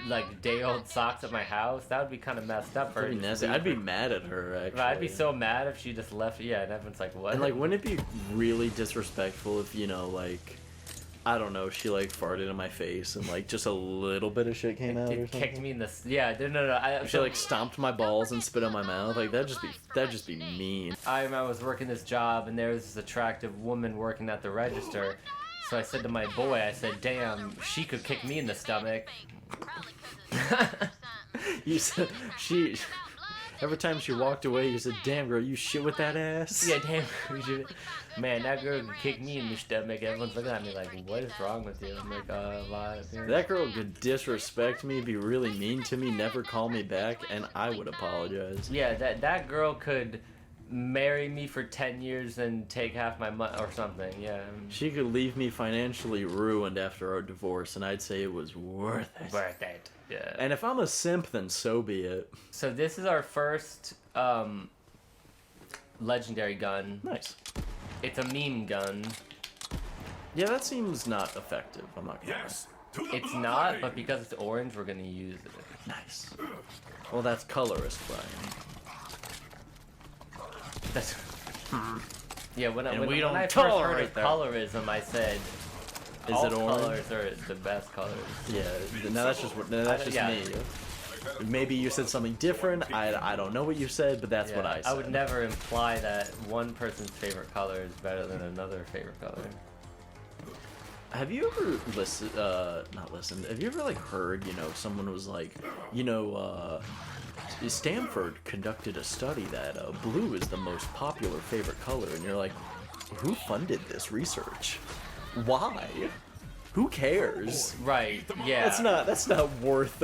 like day old socks at my house? That would be kind of messed up for her. That'd be to nasty. leave I'd be her- mad at her, actually. I'd be so mad if she just left. Yeah, and everyone's like, what? And, like, wouldn't it be really disrespectful if, you know, like, I don't know, she, like, farted in my face and, like, just a little bit of shit came out or It something? kicked me in the yeah. No. If she, like, stomped my balls and spit on my mouth, like, that'd just be mean. I was working this job and there was this attractive woman working at the register. So I said to my boy, I said, damn, she could kick me in the stomach. You said, every time she walked away, you said, damn, girl, you shit with that ass? Yeah, damn. Man, that girl could kick me in the stomach. Everyone's looking at me like, what is wrong with you? I'm like, That girl could disrespect me, be really mean to me, never call me back, and I would apologize. Yeah, that girl could marry me for 10 years and take half my money or something, yeah. She could leave me financially ruined after our divorce, and I'd say it was worth it. Worth it, yeah. And if I'm a simp, then so be it. So this is our first legendary gun. Nice. It's a meme gun. Yeah, that seems not effective. I'm not gonna Yes. To the It's bloodline. not, but because it's orange, we're gonna use it. lie. Nice. Well, that's colorist, Brian. That's... Yeah, when And we when don't I first heard tolerate of that. colorism, I said, Is all it orange? colors are the best colors. Yeah. Now that's just Yeah. me. Maybe you said something different. I don't know what you said, but that's Yeah, what I said. I would never imply that one person's favorite color is better than another favorite color. Have you ever not listened, have you ever, like, heard, you know, someone was like, you know, Stanford conducted a study that blue is the most popular favorite color, and you're like, who funded this research? Why? Who cares? Right, yeah. That's not worth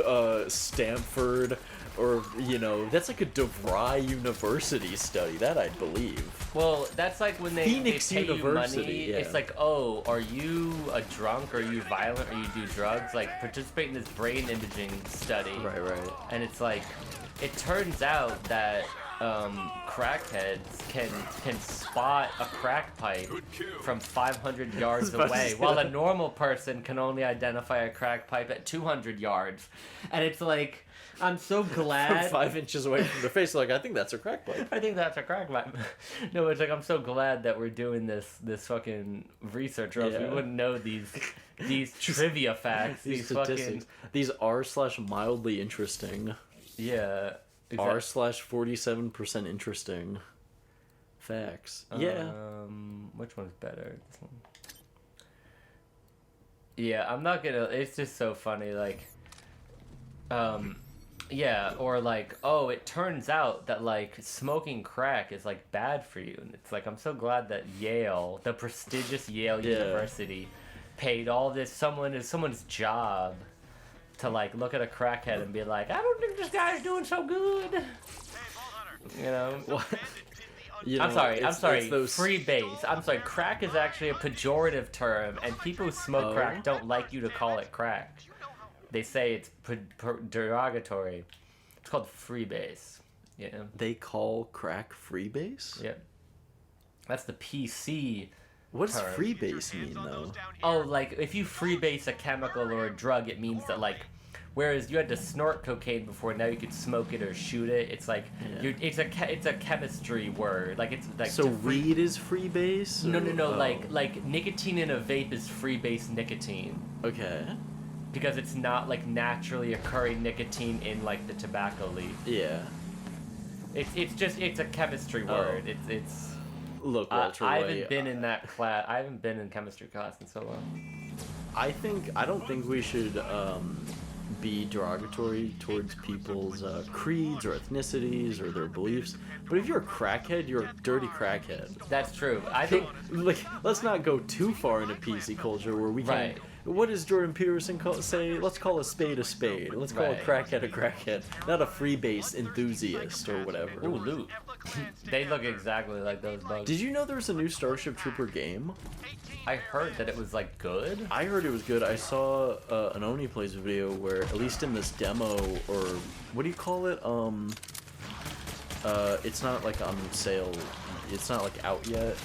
Stanford or, you know, that's like a DeVry University study, that I'd believe. Well, that's like when they Phoenix pay University, you money. yeah. It's like, oh, are you a drunk? Are you violent? Or you do drugs? Like, participate in this brain imaging study. Right. And it's like, it turns out that crackheads can spot a crack pipe from 500 yards about to away, say while that. a normal person can only identify a crack pipe at 200 yards. And it's like, I'm so From glad. 5 inches away from their face, like, I think that's a crack pipe. I think that's a crack pipe. No, it's like I'm so glad that we're doing this fucking research, or else we Yeah. wouldn't know these trivia facts. These These fucking statistics. These r/mildly interesting. yeah. r/47% interesting facts. Yeah. Which one's better? This one. Yeah, I'm not gonna. It's just so funny, like. Yeah, or like, oh, it turns out that like smoking crack is like bad for you, and it's like I'm so glad that Yale, the prestigious Yale Yeah. University, paid all this someone's job to like look at a crackhead and be like, I don't think this guy's doing so good. You know. What? You know, I'm sorry. it's those- Free base. I'm sorry. Crack is actually a pejorative term, and people who smoke Oh. crack don't like you to call it crack. They say it's derogatory. It's called free base. Yeah. They call crack freebase? Yep. That's the PC. What does Term. freebase mean, though? Oh, like if you freebase a chemical or a drug, it means that like Whereas you had to snort cocaine before, now you could smoke it or shoot it. It's like it's a chemistry word. Like it's like So weed is freebase? No. Or- Like nicotine in a vape is freebase nicotine Okay. because it's not like naturally occurring nicotine in like the tobacco leaf. Yeah. It's a chemistry word. It's Look, Walter I White, haven't been in that class. I haven't been in chemistry class in so long. I don't think we should be derogatory towards people's creeds or ethnicities or their beliefs. But if you're a crackhead, you're a dirty crackhead. That's true. I think Like, let's not go too far into PC culture where we can. Right. What does Jordan Peterson say? Let's call a spade a spade. Let's call a crackhead, not a freebase enthusiast or whatever. ooh, loot. They look exactly like those bugs. Did you know there's a new Starship Trooper game? I heard that it was like good. I heard it was good. I saw an Oni Plays video where, at least in this demo, or what do you call it? It's not like on sale. It's not like out yet.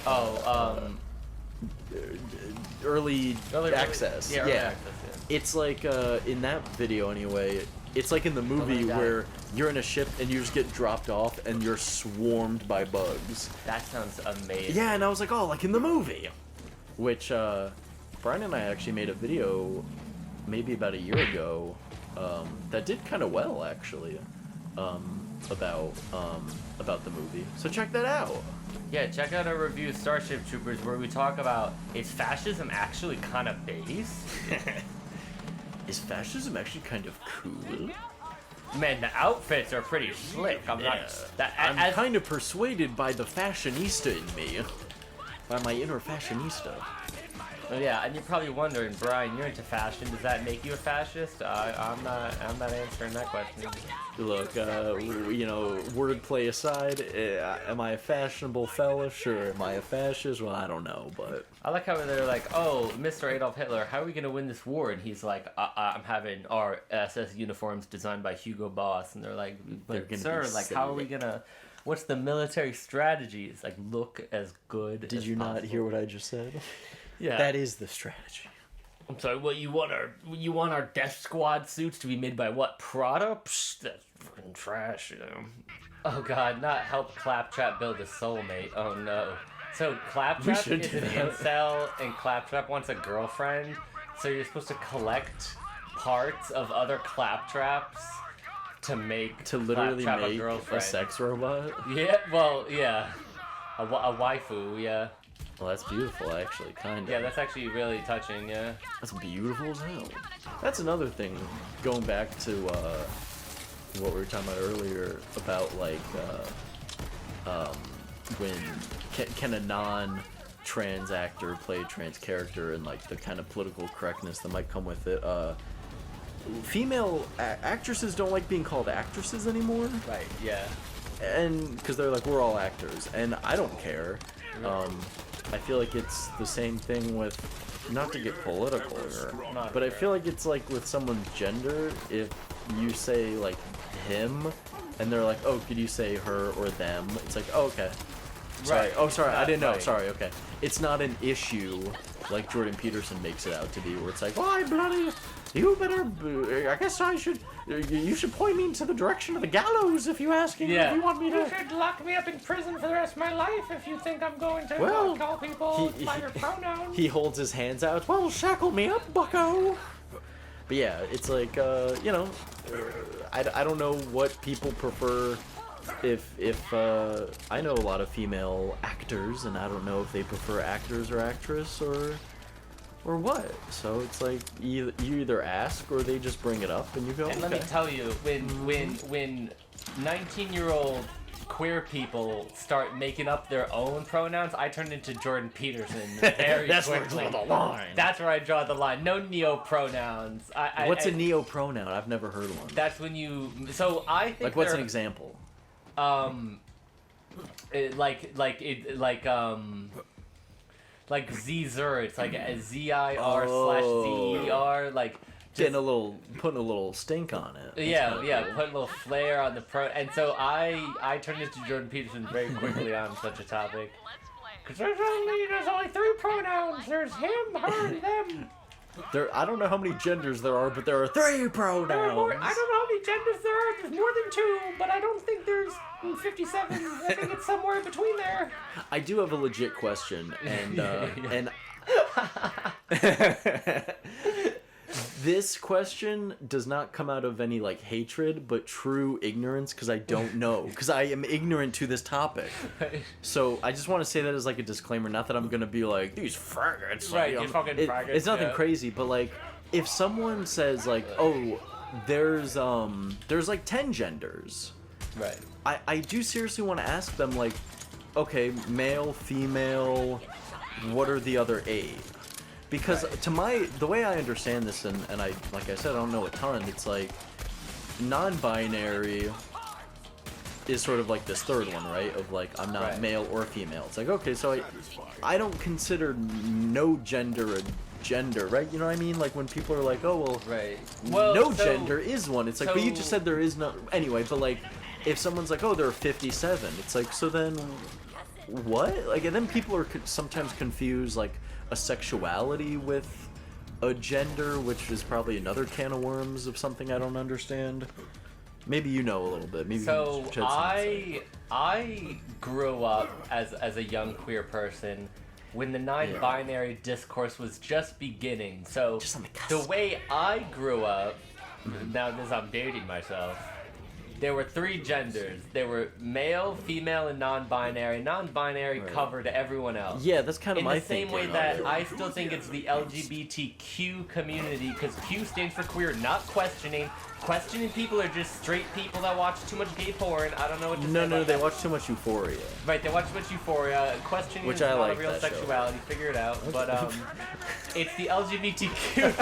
Early access. Yeah, early access. Yeah. It's like in that video anyway. It's like in the movie where you're in a ship and you just get dropped off and you're swarmed by bugs. That sounds amazing. Yeah, and I was like, oh, like in the movie. Which Brian and I actually made a video maybe about a year ago that did kind of well actually about the movie. So check that out. Yeah, check out our review of Starship Troopers where we talk about, is fascism actually kind of base? Is fascism actually kind of cool? Man, the outfits are pretty slick. I'm I'm kind of persuaded by the fashionista in me. By my inner fashionista. Yeah, and you're probably wondering, Brian, you're into fashion. Does that make you a fascist? I'm not answering that question. Look, wordplay aside, am I a fashionable fella? Sure. Am I a fascist? Well, I don't know, but... I like how they're like, oh, Mr. Adolf Hitler, how are we going to win this war? And he's like, I'm having our SS uniforms designed by Hugo Boss. And they're like, but sir, like, how are we going to... What's the military strategy? It's like, look as good as Did you not possible. hear what I just said? Yeah. That is the strategy. I'm sorry, what, you want our Death Squad suits to be made by what, Prada? Psh, that's fucking trash, you know. Oh god, not help Claptrap build a soulmate. Oh no. So Claptrap should is do an that. incel, and Claptrap wants a girlfriend, so you're supposed to collect parts of other Claptraps to make To literally Claptrap a make girlfriend. a sex robot? Yeah, well, yeah. A waifu, yeah. Well, that's beautiful, actually, kind of. Yeah, that's actually really touching, yeah. That's beautiful as hell. That's another thing, going back to what we were talking about earlier, about, like, when can a non-trans actor play a trans character, and, like, the kind of political correctness that might come with it. Female actresses don't like being called actresses anymore. Right, yeah. And because they're like, we're all actors, and I don't care. I feel like it's the same thing with, not to get political here, but I feel like it's like with someone's gender, if you say like him, and they're like, oh, could you say her or them? It's like, oh, okay. Sorry. Right. Oh, sorry, I didn't know. Right. Sorry, okay. It's not an issue like Jordan Peterson makes it out to be, where it's like, why, bloody, you better, I guess you should point me to the direction of the gallows if you asking if you want me to. You should lock me up in prison for the rest of my life if you think I'm going to call people by your pronouns. He holds his hands out. Well, shackle me up, bucko. But yeah, it's like, I don't know what people prefer. If I know a lot of female actors, and I don't know if they prefer actors or actress or what. So it's like you either ask or they just bring it up and you go. And let me tell you, when 19-year-old queer people start making up their own pronouns, I turned into Jordan Peterson very That's where quickly. I draw the line. That's where I draw the line. No neo-pronouns. What's a neo-pronoun? I've never heard one. That's when you... So I think like, what's an example? Like Z-Zer, it's like a ZIR/ZER, like putting a little stink on it. That's put a little flair on the and so I turned into Jordan Peterson very quickly on such a topic. Because there's only 3 pronouns. There's him, her, and them. I don't know how many genders there are, but there are 3 pronouns. I don't know how many genders there are. There's more than 2, but I don't think there's 57. I think it's somewhere in between there. I do have a legit question, and this question does not come out of any like hatred, but true ignorance, because I don't know, because I am ignorant to this topic. So I just want to say that as like a disclaimer, not that I'm gonna be like these faggots. Right, you you fucking faggots. It's nothing yeah. crazy, but like if someone says like, oh, there's like 10 genders, Right. I do seriously want to ask them like, okay, male, female, what are the other 8? Because the way I understand this, and I, like I said, I don't know a ton, it's like, non-binary is sort of like this third one, right? Of like, I'm not male or female. It's like, okay, so I don't consider no gender a gender, right? You know what I mean? Like when people are like, oh, well, no gender is one. It's like, but you just said there is no, anyway, but like, if someone's like, oh, there are 57, it's like, so then, what? Like, and then people are sometimes confused, like, a sexuality with a gender, which is probably another can of worms of something I don't understand. Maybe you know a little bit. Maybe So you can shed some insight. I grew up as a young queer person when the non-binary discourse was just beginning. So Just on the cusp. the way I grew up, now this I'm dating myself. There were 3 genders. There were male, female, and non-binary. Non-binary covered everyone else. Yeah, that's kind of In my the same thinking. way that I still think it's the LGBTQ community, because Q stands for queer, not questioning. Questioning people are just straight people that watch too much gay porn. I don't know what to say No, about they that. watch too much Euphoria. Right, they watch too much Euphoria. Questioning Which is I not like a real that show. sexuality. Figure it out. But it's the LGBTQ.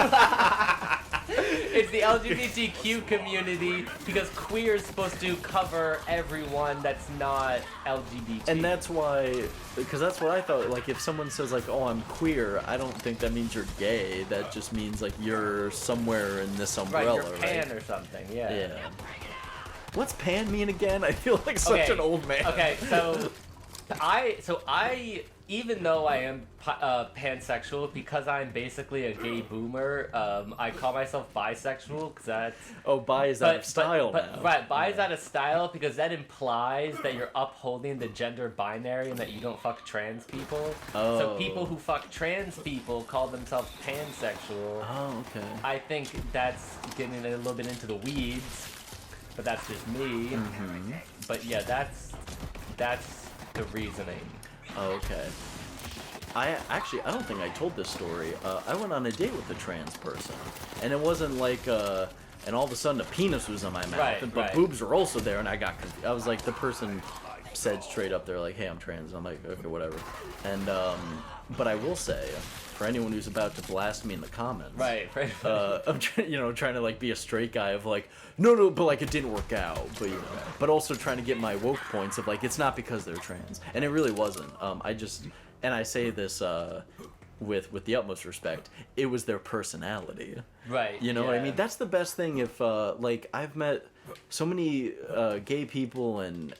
It's the LGBTQ community, because queer is supposed to cover everyone that's not LGBT. And that's why, because that's what I thought, like, if someone says, like, oh, I'm queer, I don't think that means you're gay. That just means, like, you're somewhere in this umbrella, right, you're pan or something, Yeah. What's pan mean again? I feel like such an old man. Okay, so I even though I am pansexual, because I'm basically a gay boomer, I call myself bisexual, because that's... Oh, bi is out of style now. Right, bi is out of style, because that implies that you're upholding the gender binary and that you don't fuck trans people. Oh. So people who fuck trans people call themselves pansexual. Oh, okay. I think that's getting a little bit into the weeds, but that's just me. Mm-hmm. But yeah, that's the reasoning. Oh, okay. I don't think I told this story. I went on a date with a trans person, and it wasn't like, and all of a sudden a penis was in my mouth, but boobs were also there, and I got confused. I was like, the person said straight up, they're like, hey, I'm trans. I'm like, okay, whatever. And, but I will say, for anyone who's about to blast me in the comments, Right. I'm trying to like be a straight guy of like, no, but like it didn't work out, but also trying to get my woke points of like, it's not because they're trans, and it really wasn't. And I say this with the utmost respect, it was their personality. Right. You know what I mean? That's the best thing. If like I've met so many gay people and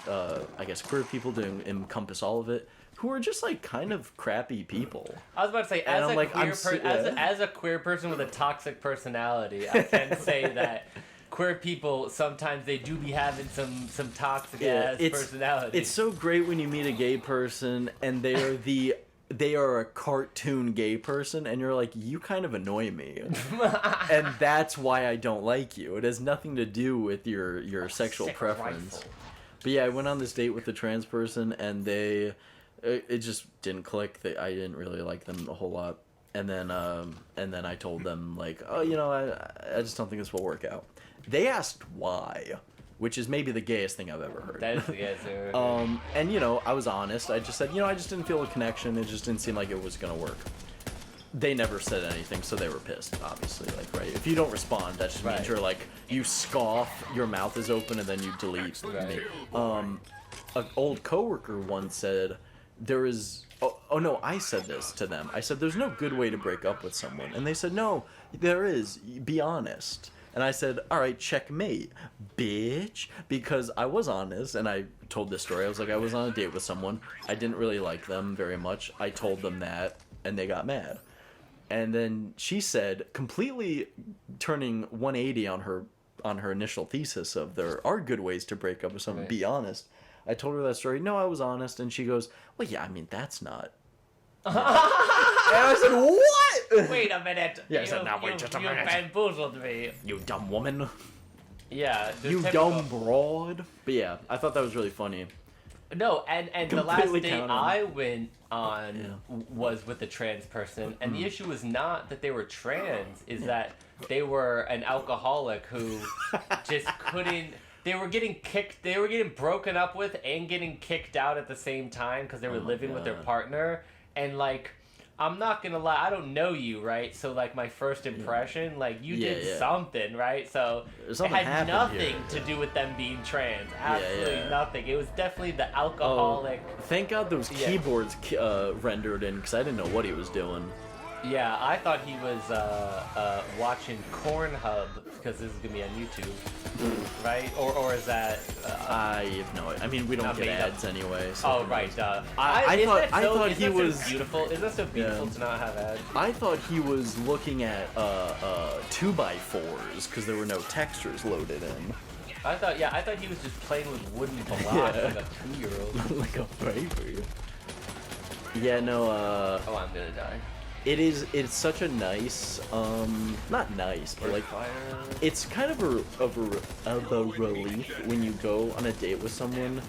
I guess queer people to encompass all of it, who are just like kind of crappy people. I was about to say, as a queer person with a toxic personality, I can say that queer people sometimes they do be having some toxic ass personality. It's so great when you meet a gay person and they are a cartoon gay person, and you're like, you kind of annoy me. And that's why I don't like you. It has nothing to do with your sexual preference. But yeah, I went on this date with a trans person, and it just didn't click. I didn't really like them a whole lot. And then I told them, like, oh, I just don't think this will work out. They asked why, which is maybe the gayest thing I've ever heard. That is the gayest thing I've ever heard. And, I was honest. I just said, I just didn't feel a connection. It just didn't seem like it was going to work. They never said anything, so they were pissed, obviously. Like, right? If you don't respond, that just means you're like, you scoff, your mouth is open, and then you delete me. An old coworker once said, there is... Oh, no, I said this to them. I said, there's no good way to break up with someone. And they said, no, there is. Be honest. And I said, all right, checkmate, bitch. Because I was honest, and I told this story. I was like, I was on a date with someone. I didn't really like them very much. I told them that, and they got mad. And then she said, completely turning 180 on her initial thesis of there are good ways to break up with someone. Right. Be honest. I told her that story. No, I was honest. And she goes, well, yeah, I mean, that's not. And I said, what? Wait a minute. Yeah, I said, now wait just a minute. You bamboozled me. You dumb woman. Yeah. the You typical- dumb broad. But yeah, I thought that was really funny. No, and the last Completely date counted. I went on was with a trans person, and the issue was not that they were trans, is that they were an alcoholic who just couldn't. They were getting broken up with and getting kicked out at the same time because they were Oh my living with their God. partner, and like. I'm not gonna lie, I don't know you, right? So like my first impression, like you did something, right? So Something it had happened nothing here. to do with them being trans. Absolutely yeah. nothing. It was definitely the alcoholic. Thank God those Yeah. keyboards rendered in, because I didn't know what he was doing. Yeah, I thought he was watching Cornhub because this is gonna be on YouTube, right? Or is that? I have no idea. I mean, we don't Not get made up. ads anyway. So Oh who right, knows? duh. I Is thought- that I so- thought is he that so was- beautiful. Is that so beautiful Yeah. to not have ads? I thought he was looking at 2x4s because there were no textures loaded in. I thought he was just playing with wooden blocks Yeah. like a 2-year-old. Like a baby. Yeah, no. Oh, I'm gonna die. It's such a nice, not nice, but like, it's kind of a relief when you go on a date with someone,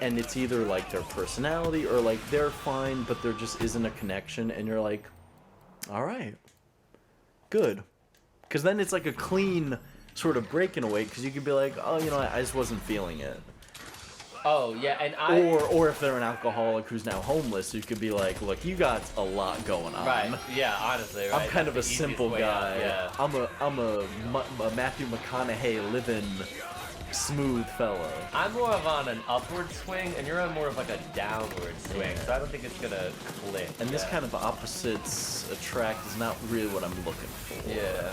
and it's either like their personality or like they're fine, but there just isn't a connection, and you're like, all right, good, because then it's like a clean sort of break in a way, because you could be like, oh, you know, I just wasn't feeling it. Oh yeah, and Or if they're an alcoholic who's now homeless, you could be like, look, you got a lot going on. right, yeah, honestly, right. I'm kind of a That's the easiest simple way out, guy. yeah. I'm a Matthew McConaughey living smooth fella. I'm more of on an upward swing, and you're on more of like a downward swing, Yeah. so I don't think it's gonna click. And this kind of opposites attract is not really what I'm looking for. Yeah.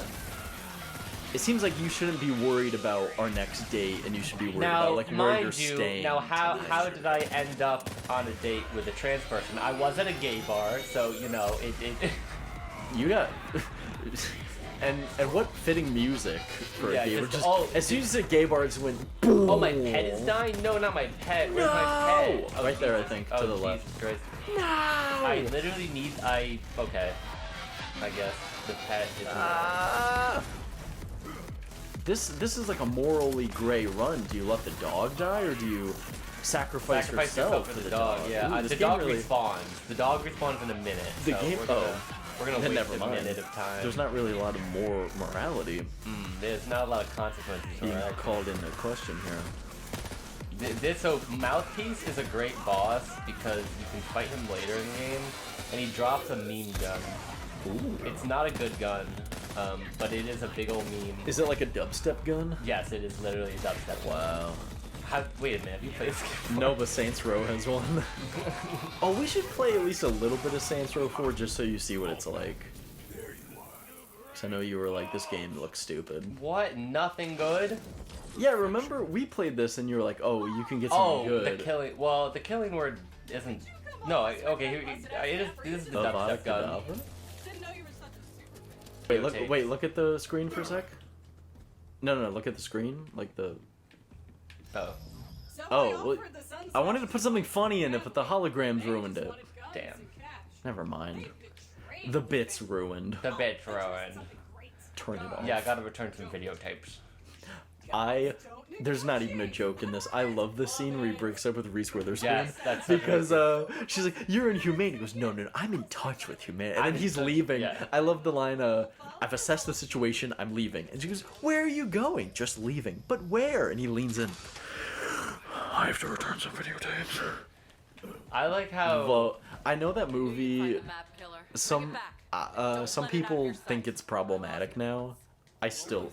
It seems like you shouldn't be worried about our next date, and you should be worried Now, about like where you're mind you, staying. now how did I end up on a date with a trans person? I was at a gay bar, so you know it You got. And what fitting music for Yeah, a gay bar. just- Just, as soon as the gay bar just went boom. Oh, my pet is dying? No, not my pet. Where's my pet? No! Right there, I think, to the Jesus left. Christ. No! I literally need. Okay. I guess the pet is. This is like a morally gray run. Do you let the dog die, or do you sacrifice yourself for the dog. Yeah, Ooh, this the game dog really- respawns. The dog respawns in a minute. The so game. We're gonna then waste never a mind. minute of time. There's not really a lot of morality There's not a lot of consequences. being Right? called into question here. So Mouthpiece is a great boss because you can fight him later in the game, and he drops a meme gun. Ooh. It's not a good gun, but it is a big old meme. Is it like a dubstep gun? Yes, it is literally a dubstep. Wow. Wait a minute, have you played this game before? No, but Saints Row has one. Oh, we should play at least a little bit of Saints Row 4 just so you see what it's like. Because I know you were like, this game looks stupid. What? Nothing good? Yeah, remember we played this and you were like, oh, you can get something good. the killing. Well, the killing word isn't. No, okay. This is the Avada dubstep gun. Kedavra? Didn't know you were such a Wait, look at the screen for a sec. No, look at the screen, like the. Oh, Oh, well, I wanted to put something funny in it, but the holograms ruined it. damn. Never mind. The bits ruined. The bit ruined. Turn it off. Yeah, I gotta return some videotapes. There's not even a joke in this. I love the scene where he breaks up with Reese Witherspoon. Yes, that's such a because she's like, "You're inhumane." He goes, "No, I'm in touch with humanity." And I'm then in he's touch- leaving. yeah. I love the line, "I've assessed the situation. I'm leaving." And she goes, "Where are you going?" "Just leaving." "But where?" And he leans in. "I have to return some videotapes." I like how. Well, I know that movie. Find the map killer. Bring Some it back. some let it out of people your think sight. it's problematic now.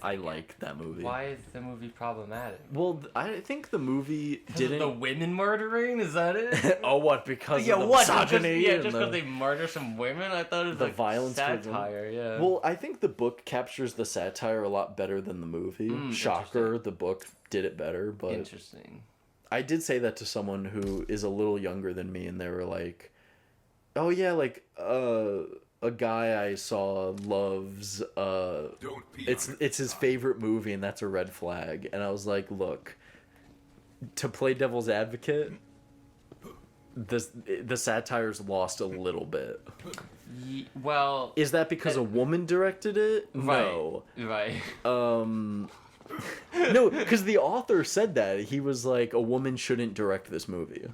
I like that movie. Why is the movie problematic? Well, I think the movie Because of didn't. the women murdering? Is that it? Oh, what? Because Yeah, of the what? misogyny Just and because the- they murder some women? I thought it was the like violence towards women. satire. Yeah. Well, I think the book captures the satire a lot better than the movie. Shocker, the book did it better, but Interesting. I did say that to someone who is a little younger than me, and they were like, "Oh yeah, like a guy I saw loves Don't pee on it's his favorite movie, and that's a red flag. And I was like, look, to play devil's advocate, the satire's lost a little bit. Well, Is that because a woman directed it? No. Right. No, because the author said that. He was like, a woman shouldn't direct this movie.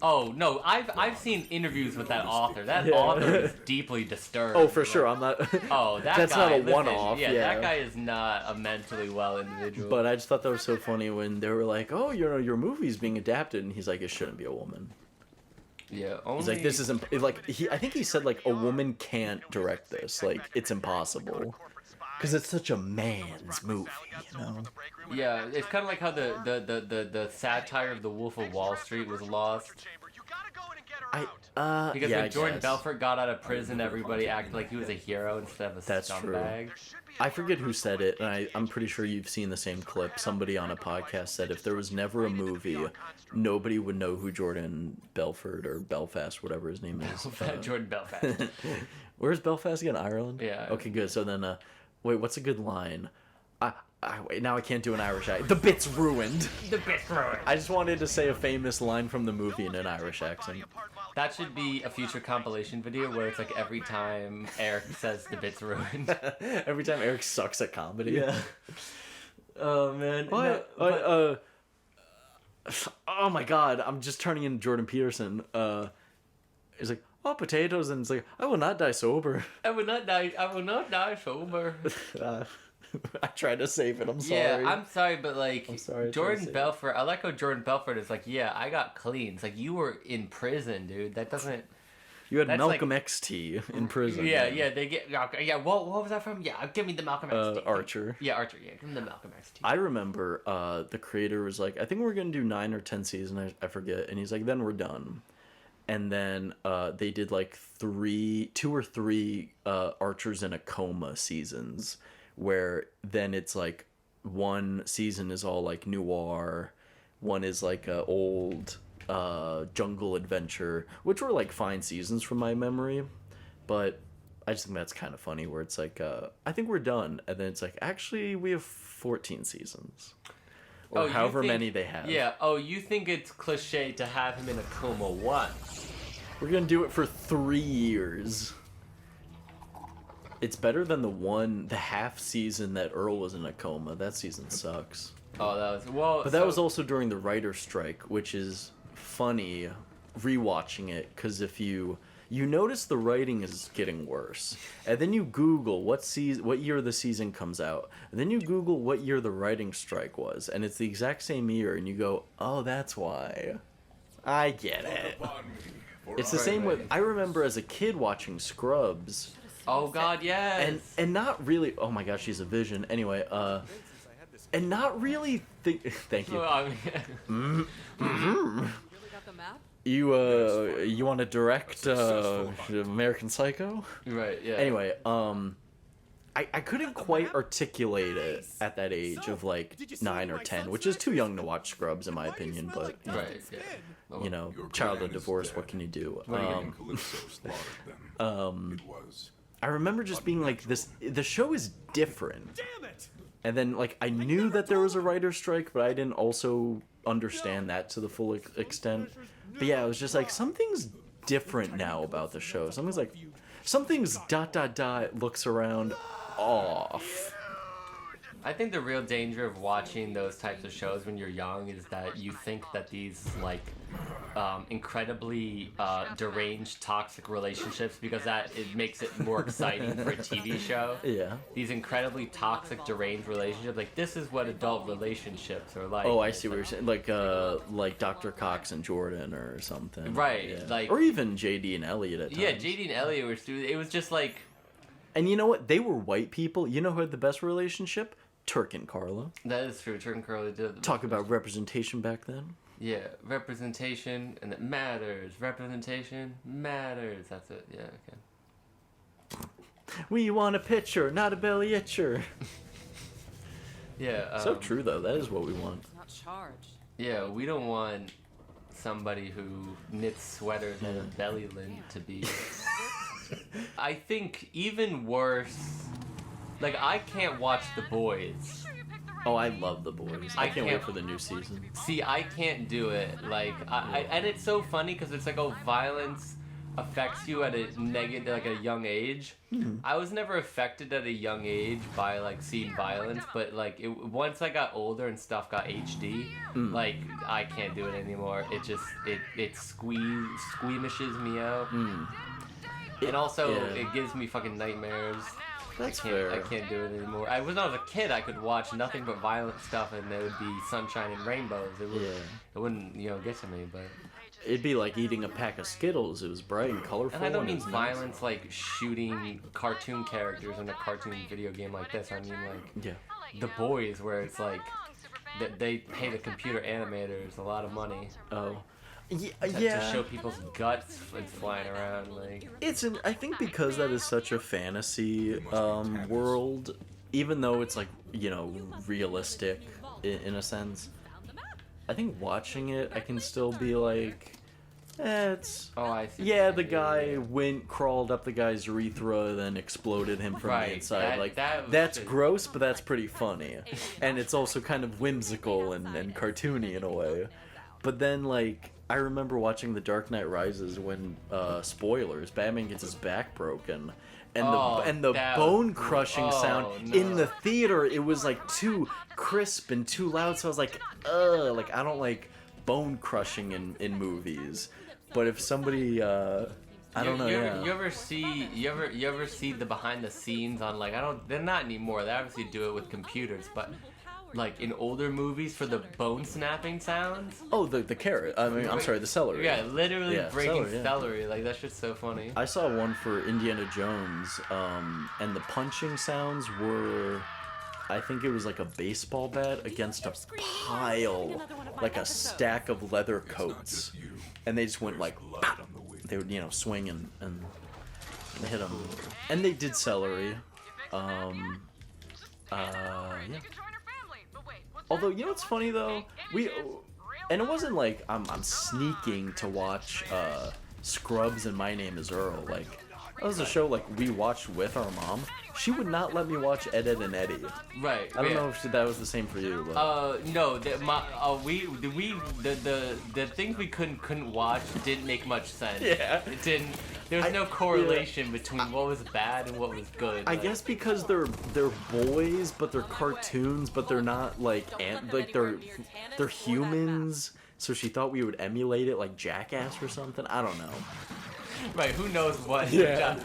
Oh no, I've seen interviews with that author. That Yeah. author is deeply disturbed. Oh, for sure. I'm not. Oh, that's guy, not a listen, one-off. Yeah, Yeah, that guy is not a mentally well individual. But I just thought that was so funny when they were like, "Oh, your movie's being adapted," and he's like, "It shouldn't be a woman." yeah, only... He's like, "This isn't like he." I think he said like a woman can't direct this. Like it's impossible, because it's such a man's movie, you know. Yeah, it's kind of like how the satire of the Wolf of Wall Street was lost. Because yeah, when I Jordan guess. Belfort got out of prison, everybody acted like he was a hero instead of a That's true. scumbag. I forget who said it, and I'm pretty sure you've seen the same clip. Somebody on a podcast said if there was never a movie, nobody would know who Jordan Belfort or Belfast, whatever his name is. Jordan Belfast. Where's Belfast again? Ireland? Yeah. Okay, good. So then, wait, what's a good line? Wait, now I can't do an Irish accent. The bit's ruined. The bit's ruined. I just wanted to say a famous line from the movie in an Irish accent. That should be a future compilation video where it's like every time Eric says the bit's ruined. Every time Eric sucks at comedy. Yeah. Oh man. What? No, Oh my god, I'm just turning into Jordan Peterson. He's like, oh, potatoes, and it's like, I will not die sober. I will not die sober. I tried to save it, I'm sorry. Yeah, I'm sorry, but like I'm sorry, I tried to Jordan say it. Belfort, I like how Jordan Belfort is like, yeah, I got clean. It's like you were in prison, dude. That doesn't. You had That's Malcolm like- XT in prison. Yeah, they get. Yeah, what was that from? Yeah, give me the Malcolm X. Archer. Yeah, Archer. Yeah, give me the Malcolm X. I remember the creator was like, I think we're going to do 9 or 10 seasons, I forget. And he's like, then we're done. And then they did like 2 or 3 Archers in a Coma seasons, where then it's like one season is all like noir, one is like a old jungle adventure, which were like fine seasons from my memory. But I just think that's kind of funny where it's like, I think we're done. And then it's like, actually, we have 14 seasons. Or you however think- many they have. Yeah. Oh, you think it's cliche to have him in a coma once? We're going to do it for 3 years. It's better than the half season that Earl was in a coma. That season sucks. Oh, that was well. But that was also during the writer's strike, which is funny rewatching it, because if you notice the writing is getting worse, and then you Google what year the season comes out, and then you Google what year the writing strike was, and it's the exact same year, and you go, oh, that's why. I get it. It's the same with, I remember as a kid watching Scrubs, Oh God, yes. and not really, oh my gosh, she's a vision. Anyway, and not really thank you. Well, I mean, Really got the map? You want to direct American Psycho? right. Yeah. Anyway, I couldn't quite articulate it at that age of like 9 or 10, which is too young to watch Scrubs in my opinion, but Right. Yeah. you know, Your childhood plan is divorce, dead. what can you do? And Calypso slaughtered them. It was. I remember just being like, the show is different. Damn it! And then, like, I knew that there was a writer's strike, but I didn't also understand that to the full extent. But yeah, it was just like, something's different now about the show. Something's like, something's ... looks around off. I think the real danger of watching those types of shows when you're young is that you think that these like incredibly deranged toxic relationships, because it makes it more exciting for a TV show. Yeah. These incredibly toxic deranged relationships, like this is what adult relationships are like. Oh, I see what you're saying. Like Dr. Cox and Jordan or something. Right, Yeah. like- or even JD and Elliot at times. Yeah, JD and Elliot were it was just like, And you know what? They were white people. You know who had the best relationship? Turk and Carla. that is true. Turk and Curly did Talk about representation back then. Yeah, representation, and it matters. Representation matters. That's it. Yeah, okay. We want a pitcher, not a belly itcher. Yeah. So true, though. That is what we want. It's not charged. Yeah, we don't want somebody who knits sweaters out of belly lint to be I think even worse. Like I can't watch The Boys. Oh, I love The Boys. I can't wait can't- for the new season. See, I can't do it. Like, and it's so funny because it's like, oh, violence affects you at a negative, like a young age. I was never affected at a young age by like seeing violence, but like once I got older and stuff got HD, like I can't do it anymore. It just it squeamishes me out, and also Yeah. it gives me fucking nightmares. That's I fair. can't do it anymore. When I was a kid, I could watch nothing but violent stuff, and there would be sunshine and rainbows. It wouldn't, get to me. But It'd be like eating a pack of Skittles. It was bright and colorful. and I don't it mean was nice. violence like shooting cartoon characters in a cartoon video game like this. I mean like Yeah. The Boys, where it's like they pay the computer animators a lot of money Oh. Yeah. to show people's guts flying around. Like I think because that is such a fantasy world, even though it's like, realistic in a sense, I think watching it, I can still be like, it's... oh, I see. Yeah, the guy crawled up the guy's urethra, then exploded him from Right, the inside. that was that's just- gross, but that's pretty funny. And it's also kind of whimsical and cartoony in a way. But then, like, I remember watching The Dark Knight Rises when, spoilers, Batman gets his back broken. And the that bone crushing was- sound no. in the theater, it was like too crisp and too loud. So I was like, ugh, like I don't like bone crushing in movies. But if somebody, I don't know, You ever see the behind the scenes on like they're not anymore. They obviously do it with computers, but like in older movies for the bone snapping sounds. Oh, the carrot. I mean, I'm sorry, the celery. Yeah, literally Yeah, breaking celery, yeah. celery. Like that's just so funny. I saw one for Indiana Jones, and the punching sounds were, I think it was like a baseball bat against a pile, like a stack of leather coats, and they just went like, pop. They would swing and hit them, and they did celery. Yeah. Although, what's funny though? And it wasn't like I'm sneaking to watch Scrubs and My Name is Earl. Like, that was a show like we watched with our mom. She would not let me watch Ed, Ed and Eddie. Right. I don't know if that was the same for you. But... No. The things we couldn't watch didn't make much sense. Yeah. It didn't. There was no correlation between what was bad and what was good. I guess because they're boys, but they're cartoons, but they're not like they're humans. So she thought we would emulate it like Jackass or something. I don't know. Right, who knows what? Yeah.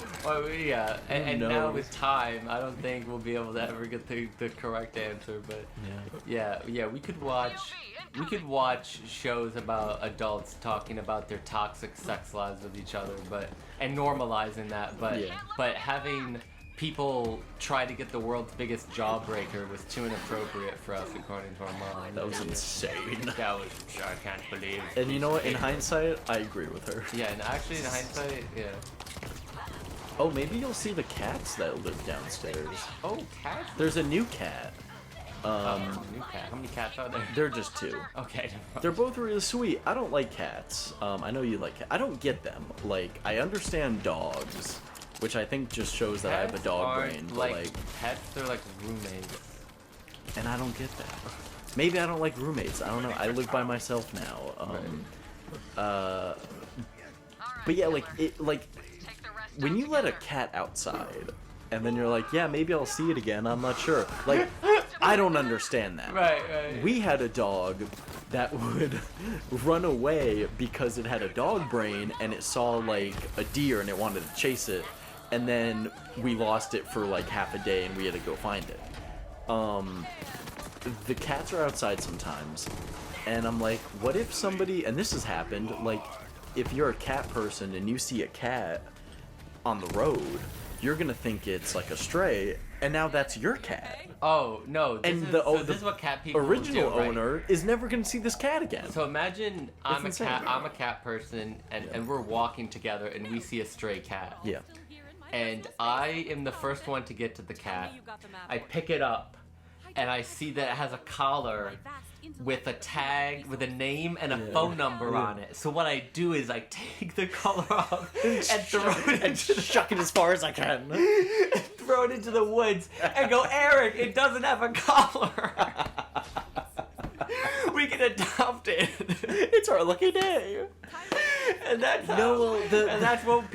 Yeah. And Who now knows? with time, I don't think we'll be able to ever get the correct answer. But yeah, we could watch shows about adults talking about their toxic sex lives with each other, and normalizing that. But having people try to get the world's biggest jawbreaker was too inappropriate for us, according to our mom. That was insane. That was, I can't believe. And you know what? In hindsight, I agree with her. Yeah, and actually in hindsight, yeah. Oh, maybe you'll see the cats that live downstairs. Oh, cats? There's a new cat. New cat. How many cats are there? They're just two. Okay. They're both really sweet. I don't like cats. I know you like cats. I don't get them. Like, I understand dogs, which I think just shows that I have a dog brain. But like, pets, they're like roommates. and I don't get that. Maybe I don't like roommates. I don't know. I live by myself now. But yeah, when you let a cat outside, and then you're like, yeah, maybe I'll see it again. I'm not sure. Like, I don't understand that. Right. We had a dog that would run away because it had a dog brain and it saw like a deer and it wanted to chase it, and then we lost it for like half a day and we had to go find it. The cats are outside sometimes, and I'm like, what if somebody, and this has happened, like, if you're a cat person and you see a cat on the road, you're gonna think it's like a stray, and now that's your cat. Oh no! This The is what cat people original do, right? owner is never gonna see this cat again. So imagine I'm insane. a cat person, and we're walking together, and we see a stray cat. Yeah. And I am the first one to get to the cat. I pick it up, and I see that it has a collar with a tag, with a name and a phone number on it. So what I do is I take the collar off and throw it into Chuck it as far as I can. throw it into the woods and go, Eric, it doesn't have a collar. We can adopt it. It's our lucky day. And that's how, and that's what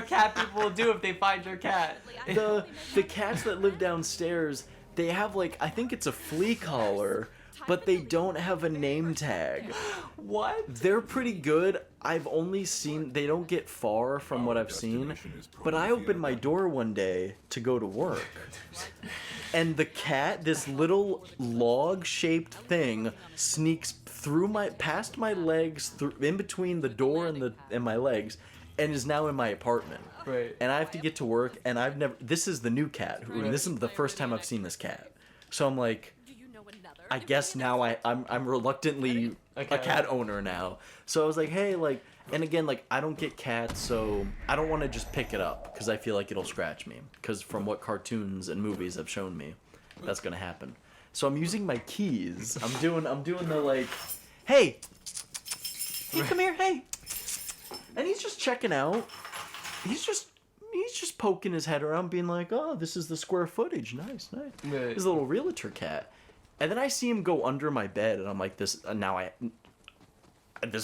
cat people will do if they find their cat. The cats that live downstairs, they have like, I think it's a flea collar, but they don't have a name tag. What? They're pretty good. I've only seen, they don't get far from what I've seen, but I opened my door one day to go to work. And the cat, this little log-shaped thing, sneaks past my legs, in between the door and my legs, and is now in my apartment. Right. And I have to get to work, and this is the new cat, and this is the first time I've seen this cat. So I'm like, I guess now I'm reluctantly a cat owner now. So I was like, hey, like, and again, like, I don't get cats, so I don't want to just pick it up because I feel like it'll scratch me. Because from what cartoons and movies have shown me, that's gonna happen. So I'm using my keys. I'm doing the like, hey, come here, hey. And he's just checking out. He's just poking his head around, being like, oh, this is the square footage. Nice. Right. His little realtor cat. And then I see him go under my bed, and I'm like, this is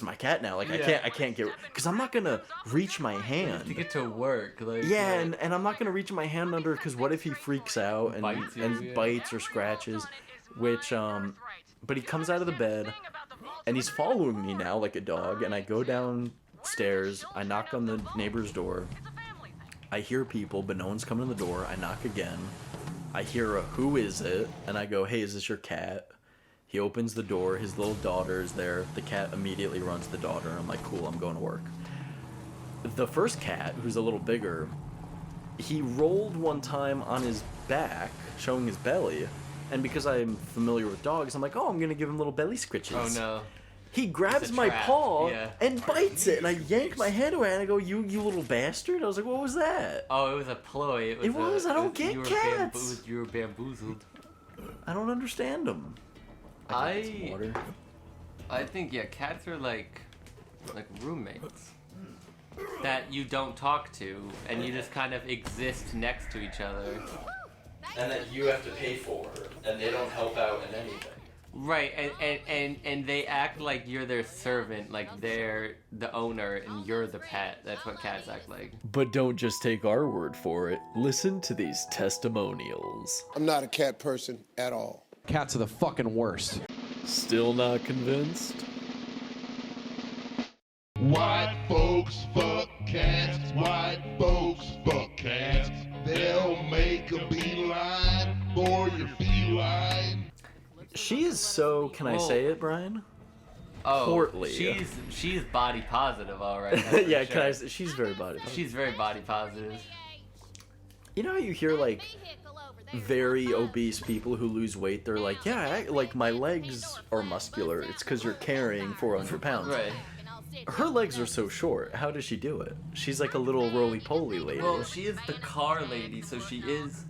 my cat now. Like, I can't get, because I'm not gonna reach my hand To get to work, like and I'm not gonna reach my hand under, because what if he freaks out and Bites you, and yeah. bites or scratches, which but he comes out of the bed, and he's following me now like a dog, and I go downstairs, I knock on the neighbor's door, I hear people, but no one's coming to the door, I knock again. I hear a who is it, and I go, hey, is this your cat? He opens the door, his little daughter is there, the cat immediately runs to the daughter, and I'm like, cool, I'm going to work. The first cat, who's a little bigger, he rolled one time on his back, showing his belly, and because I'm familiar with dogs, I'm like, oh, I'm gonna give him little belly scritches. Oh no. He grabs It's a my trap, paw yeah. and bites it, and I yank my hand away, and I go, you little bastard. I was like, what was that? Oh, it was a ploy. It was? I don't get cats. You were bamboozled. I don't understand them. I get some water. I think cats are like roommates that you don't talk to, and you just kind of exist next to each other. And that you have to pay for, and they don't help out in anything. Right, and they act like you're their servant, like they're the owner and you're the pet. That's what cats act like. But don't just take our word for it. Listen to these testimonials. I'm not a cat person at all. Cats are the fucking worst. Still not convinced? White folks fuck cats, white folks fuck cats. They'll make a beeline for your feline. She is so, can I say it, Brian? Oh, Portly. she's body positive, all right. Yeah, sure. can I say, she's very body positive. She's very body positive. You know how you hear, like, very obese people who lose weight, they're like, yeah, like, my legs are muscular. It's because you're carrying 400 pounds. Right. Her legs are so short. How does she do it? She's like a little roly-poly lady. Well, she is the car lady, so she is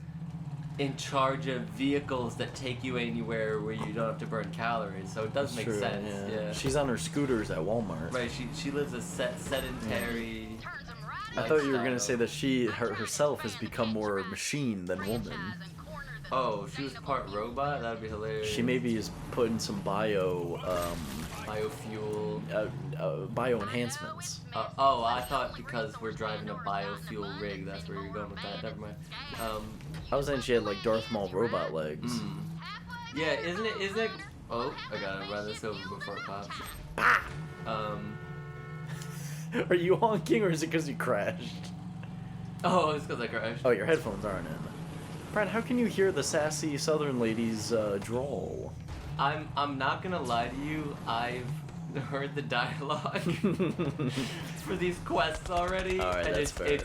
in charge of vehicles that take you anywhere where you don't have to burn calories. So it does make sense. Yeah. She's on her scooters at Walmart. Right. She lives a sedentary. I thought you were gonna say that herself has become more machine than woman. Oh, she was part robot? That'd be hilarious. She maybe is putting some biofuel. Bio enhancements. Oh, I thought because we're driving a biofuel rig, that's where you're going with that. Never mind. I was saying she had like Darth Maul robot legs. Yeah, isn't it? Oh, I gotta run this over before it pops. Are you honking or is it because you crashed? Oh, it's because I crashed. Oh, your headphones aren't in. Brad, how can you hear the sassy Southern lady's drawl? I'm not gonna lie to you. I've heard the dialogue for these quests already. All right, and that's fair.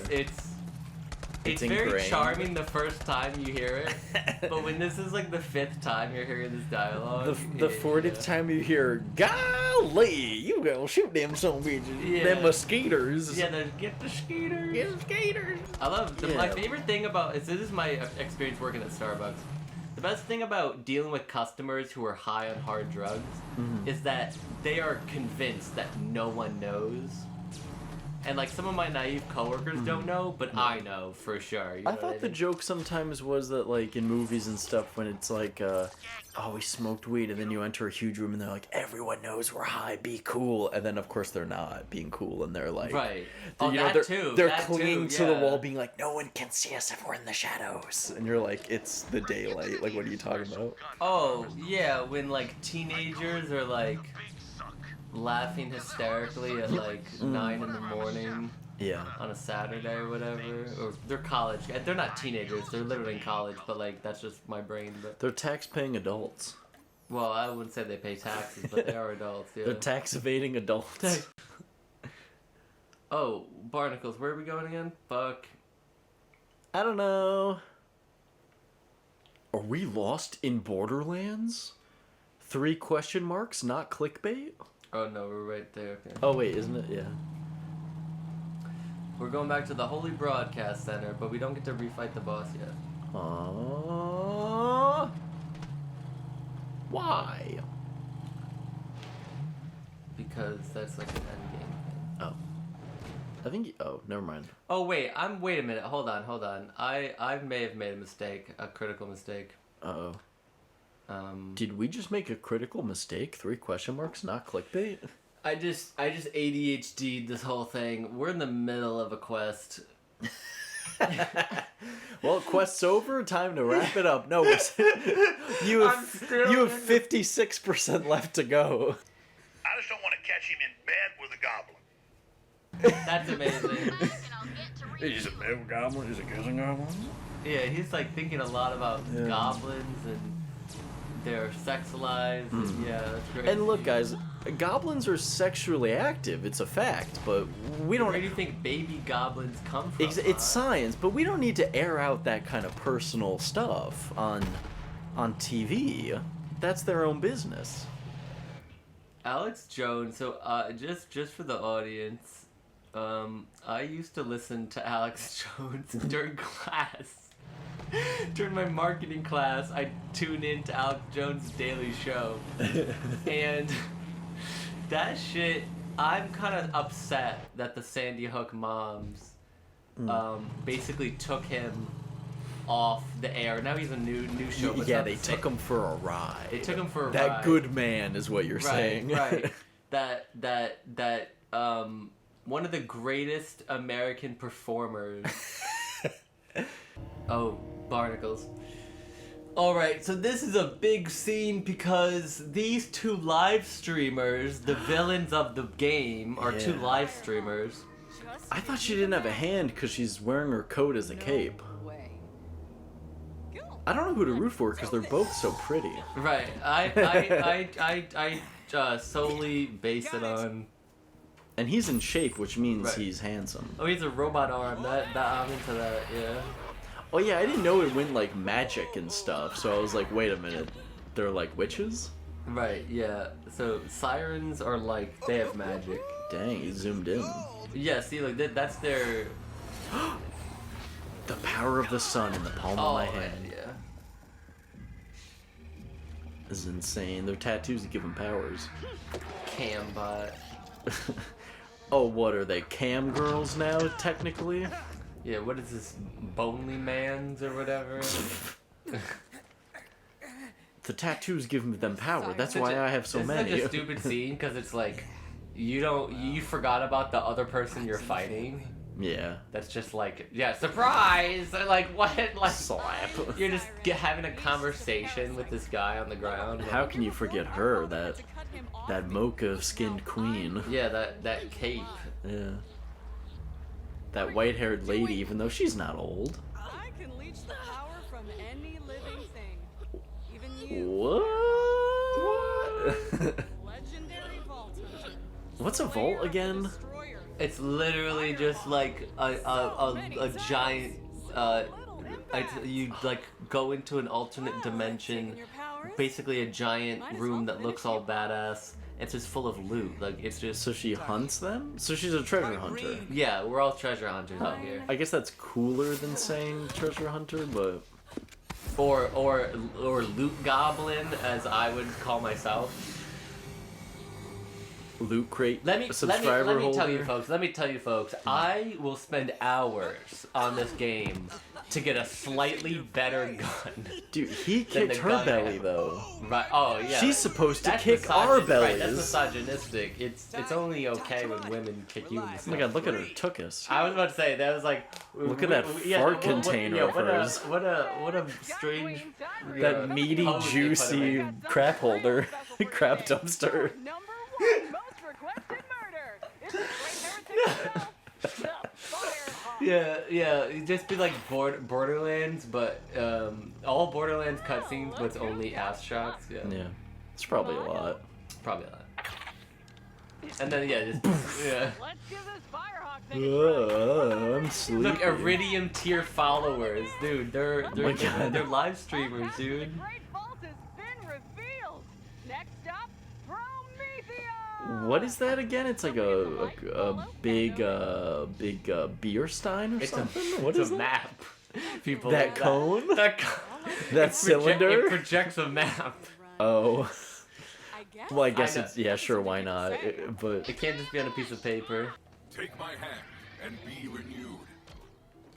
It's very ingrained. charming the first time you hear it, but when this is like the 5th time you're hearing this dialogue, The 40th time you hear, golly, you gonna shoot them some bitches, Yeah. them mosquitoes. Yeah, get the skaters. Get the skaters. I love Yeah. my favorite thing about this is my experience working at Starbucks. The best thing about dealing with customers who are high on hard drugs is that they are convinced that no one knows. And like some of my naive coworkers don't know, but I know for sure. You know I thought the joke sometimes was that like in movies and stuff when it's like, oh, we smoked weed, and then you enter a huge room and they're like, everyone knows we're high, be cool, and then of course they're not being cool, and they're like, right. You know, they're clinging to the yeah. wall, being like, no one can see us if we're in the shadows, and you're like, it's the daylight. Like, what are you talking about? Oh yeah, when like teenagers are like laughing hysterically at like 9 in the morning Yeah. on a Saturday or whatever, or they're college. They're not teenagers. They're literally in college, but like that's just my brain. But They're tax-paying adults. well, I wouldn't say they pay taxes, but they are adults. Yeah. They're tax-evading adults. Oh, barnacles. Where are we going again? Fuck. I don't know. Are we lost in Borderlands? 3 question marks, not clickbait? Oh no, we're right there. Okay. Oh wait, isn't it? Yeah. We're going back to the Holy Broadcast Center, but we don't get to refight the boss yet. Why? Because that's like an endgame thing. Oh. I think. Oh, never mind. Oh wait, wait a minute. Hold on. I may have made a mistake, a critical mistake. Uh oh. Did we just make a critical mistake? 3 question marks, not clickbait? I just ADHD'd this whole thing. We're in the middle of a quest. Well, quest's over. Time to wrap it up. No, you have 56% left to go. I just don't want to catch him in bed with a goblin. That's amazing. He's a big goblin. He's a kissing goblin. Yeah, he's like thinking a lot about goblins and their sex lives. And yeah, that's great. And look, guys, goblins are sexually active. It's a fact, but we don't. Where do you think baby goblins come from? It's science, but we don't need to air out that kind of personal stuff on TV. That's their own business. Alex Jones. So, just for the audience, I used to listen to Alex Jones during class. During my marketing class, I'd tune in to Alex Jones' Daily Show. And that shit, I'm kind of upset that the Sandy Hook moms basically took him off the air. Now he's a new show. But Yeah, they took him for a ride. They took him for a that ride. good man is what you're saying. Right. That one of the greatest American performers. Oh, barnacles. Alright, so this is a big scene because these 2 live streamers, the villains of the game, are 2 live streamers. I thought she didn't have a hand because she's wearing her coat as a cape. I don't know who to root for because they're both so pretty. Right. I solely base it on. And he's in shape, which means he's handsome. Oh, he's a robot arm. That I'm into that. Yeah. Oh yeah, I didn't know it went like magic and stuff. So I was like, wait a minute, they're like witches? Right. Yeah. So sirens are like they have magic. Dang, he zoomed in. Yeah. See, like that's their. The power of the sun in the palm of my hand. Yeah. This is insane. Their tattoos give them powers. Cambot. Oh, what are they? Cam girls now, technically? Yeah, what is this? Bonely Mans or whatever? The tattoos give them power. That's why I have so This many. is such a stupid scene because it's like, you forgot about the other person you're fighting. Yeah. That's just like, yeah, surprise! Like, what? Like, Slap. You're just having a conversation with this guy on the ground. How can you forget her, that mocha-skinned queen? Yeah, that cape. Yeah. That white-haired lady, even though she's not old. I can leech the power from any living thing. Even you. What? Legendary Vaulter. What's a vault again? Destroyer. It's literally just like a giant. You like go into an alternate dimension, basically a giant room that looks all badass. It's just full of loot. Like it's just. So she hunts them? So she's a treasure hunter. Yeah, we're all treasure hunters out here. I guess that's cooler than saying treasure hunter, but or loot goblin, as I would call myself. Loot crate Let me subscriber let me tell holder. you folks. I will spend hours on this game to get a slightly better gun. Dude, he Than kicked the her gun belly ammo. though. Right? Oh yeah. She's supposed to That's kick our Right, bellies. that's misogynistic. It's only okay when women kick you. In the Oh my god, look at her tuchus. I was about to say that was like. Look at that fart container of hers. What a strange. That meaty, pose they put juicy her crap holder, crap dumpster. Number 1 most requested murder. It's the great heretic himself, the Firehawk. Yeah, it'd just be like Borderlands, but all Borderlands cutscenes, but it's only ass shots. Yeah, Yeah, it's probably a lot. probably not. And then yeah, just yeah. Let's give this Firehawk thing a try. I'm sleepy. Look, Iridium tier followers, dude. They're my God. they're live streamers, The dude. Great Vault has been revealed. Next up, Prometheus. What is that again? It's like a big beer stein or It's something. a, What it's is a that? map. People That cone? That cone. That It cylinder? projects a map. Oh. I guess. Well, I guess I know. it's yeah, sure, why not? But It can't just be on a piece of paper. Take my hand and be renewed.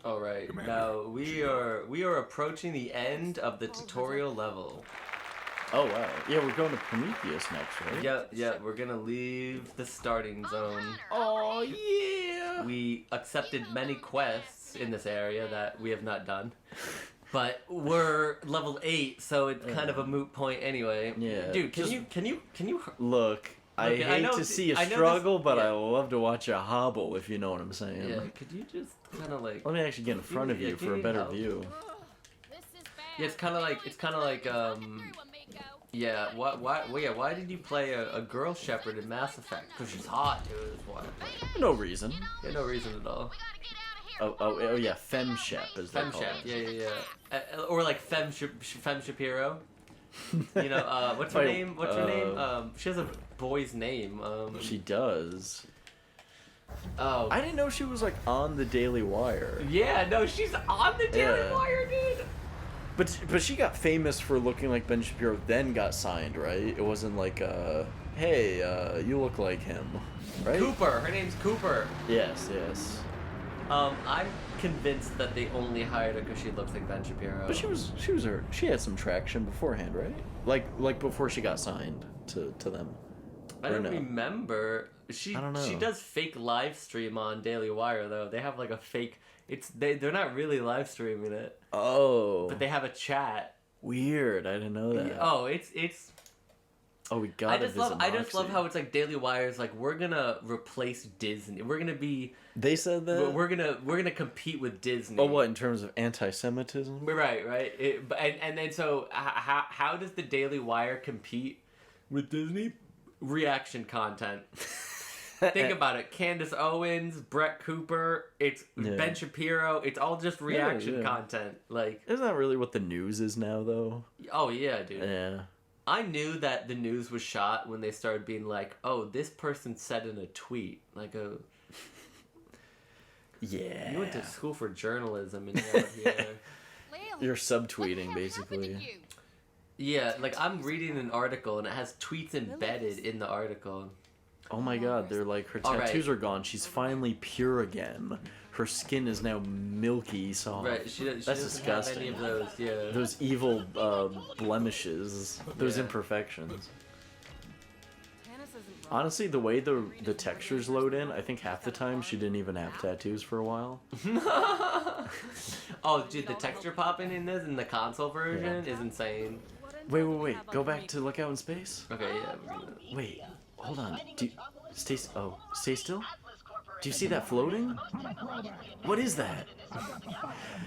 All right, Commander. now we are approaching the end of the tutorial level. oh wow, yeah, we're going to Prometheus next, right? Yeah, we're gonna leave the starting zone. Oh yeah. We accepted many quests in this area that we have not done, but we're level 8, so it's kind of a moot point anyway. Yeah, dude, just- can you? Look, I Look, I hate know to see you I know this- struggle, but yeah. I love to watch you hobble, if you know what I'm saying. Yeah, could you just kind of like? Let me actually get in front of Yeah, you do you for a need better help? view. Yeah, it's kind of like yeah. Why did you play a girl shepherd in Mass Effect? Because she's hot, dude. Is why. No reason. Yeah, no reason at all. Oh yeah, FemShep is that called. Femshep, yeah. Or like Fem Shapiro. You know, what's her Wait, name? What's her name? She has a boy's name. She does. Oh. I didn't know she was like on the Daily Wire. Yeah, no, she's on the Daily Yeah. Wire, dude. But she got famous for looking like Ben Shapiro, then got signed, right? It wasn't like hey, you look like him, right? Cooper. Her name's Cooper. Yes. I'm convinced that they only hired her because she looks like Ben Shapiro. But she had some traction beforehand, right? Like before she got signed to them. I Or don't no? remember. She I don't know. She does fake live stream on Daily Wire though. They have like a fake. They're not really live streaming it, Oh. but they have a chat. Weird. I didn't know that. Oh, it's. Oh, we got I just love how it's like Daily Wire's like we're gonna replace Disney. We're gonna be. they said that. We're gonna compete with Disney. Oh, what in terms of anti-Semitism? Right. And then so how does the Daily Wire compete with Disney? Reaction content. Think about it. Candace Owens, Brett Cooper, it's Yeah. Ben Shapiro. It's all just reaction yeah. content. Like, Isn't that really what the news is now, though? oh yeah, dude. Yeah. I knew that the news was shot when they started being like, "Oh, this person said in a tweet." Like, Yeah. you went to school for journalism and you're out here. You're subtweeting, basically. Yeah, like I'm reading an article and it has tweets embedded in the article. Oh my god, they're like, her All right. tattoos are gone. She's finally pure again. Her skin is now milky soft. Right, she That's doesn't have any disgusting. of those. Yeah. Those evil blemishes, those Yeah. imperfections. Janice isn't wrong. Honestly, the way the textures load in, I think half the time she didn't even have tattoos for a while. Oh, dude, the texture popping in this in the console version is insane. Wait. Go back to Look Out in Space. Okay, yeah. we're gonna- Wait, hold on. Stay still? Do you see that floating? What is that?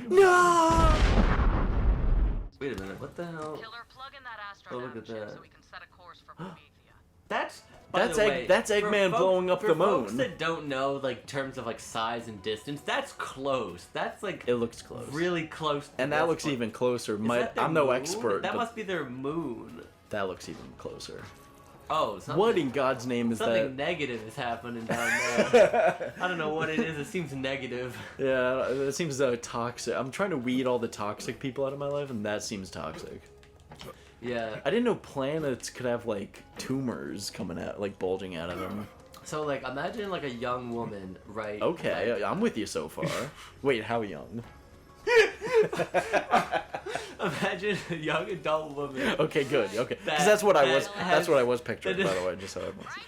No! Wait a minute, what the hell? Killer, plug in that Oh, look at astronavigation that. so we can set a course for Promethea. That's by That's the way, that's for Eggman blowing up for the folks moon. that don't know, like terms of like size and distance, that's close. That's like It looks close. really close. To And that this looks one. even closer. Is that their I'm no moon? expert, That but must be their moon. that looks even closer. Oh, something, What in God's name is something that? negative is happening down there. I don't know what it is. It seems negative. Yeah, it seems toxic. I'm trying to weed all the toxic people out of my life, and that seems toxic. Yeah. I didn't know planets could have like tumors coming out, like bulging out of them. So like, imagine like a young woman, right? Okay, Like, I'm with you so far. Wait, how young? imagine a young adult woman. Okay, good. Okay, because That- that's what I that was. has- That's what I was picturing, that by is- the way. Just so everyone's. Ration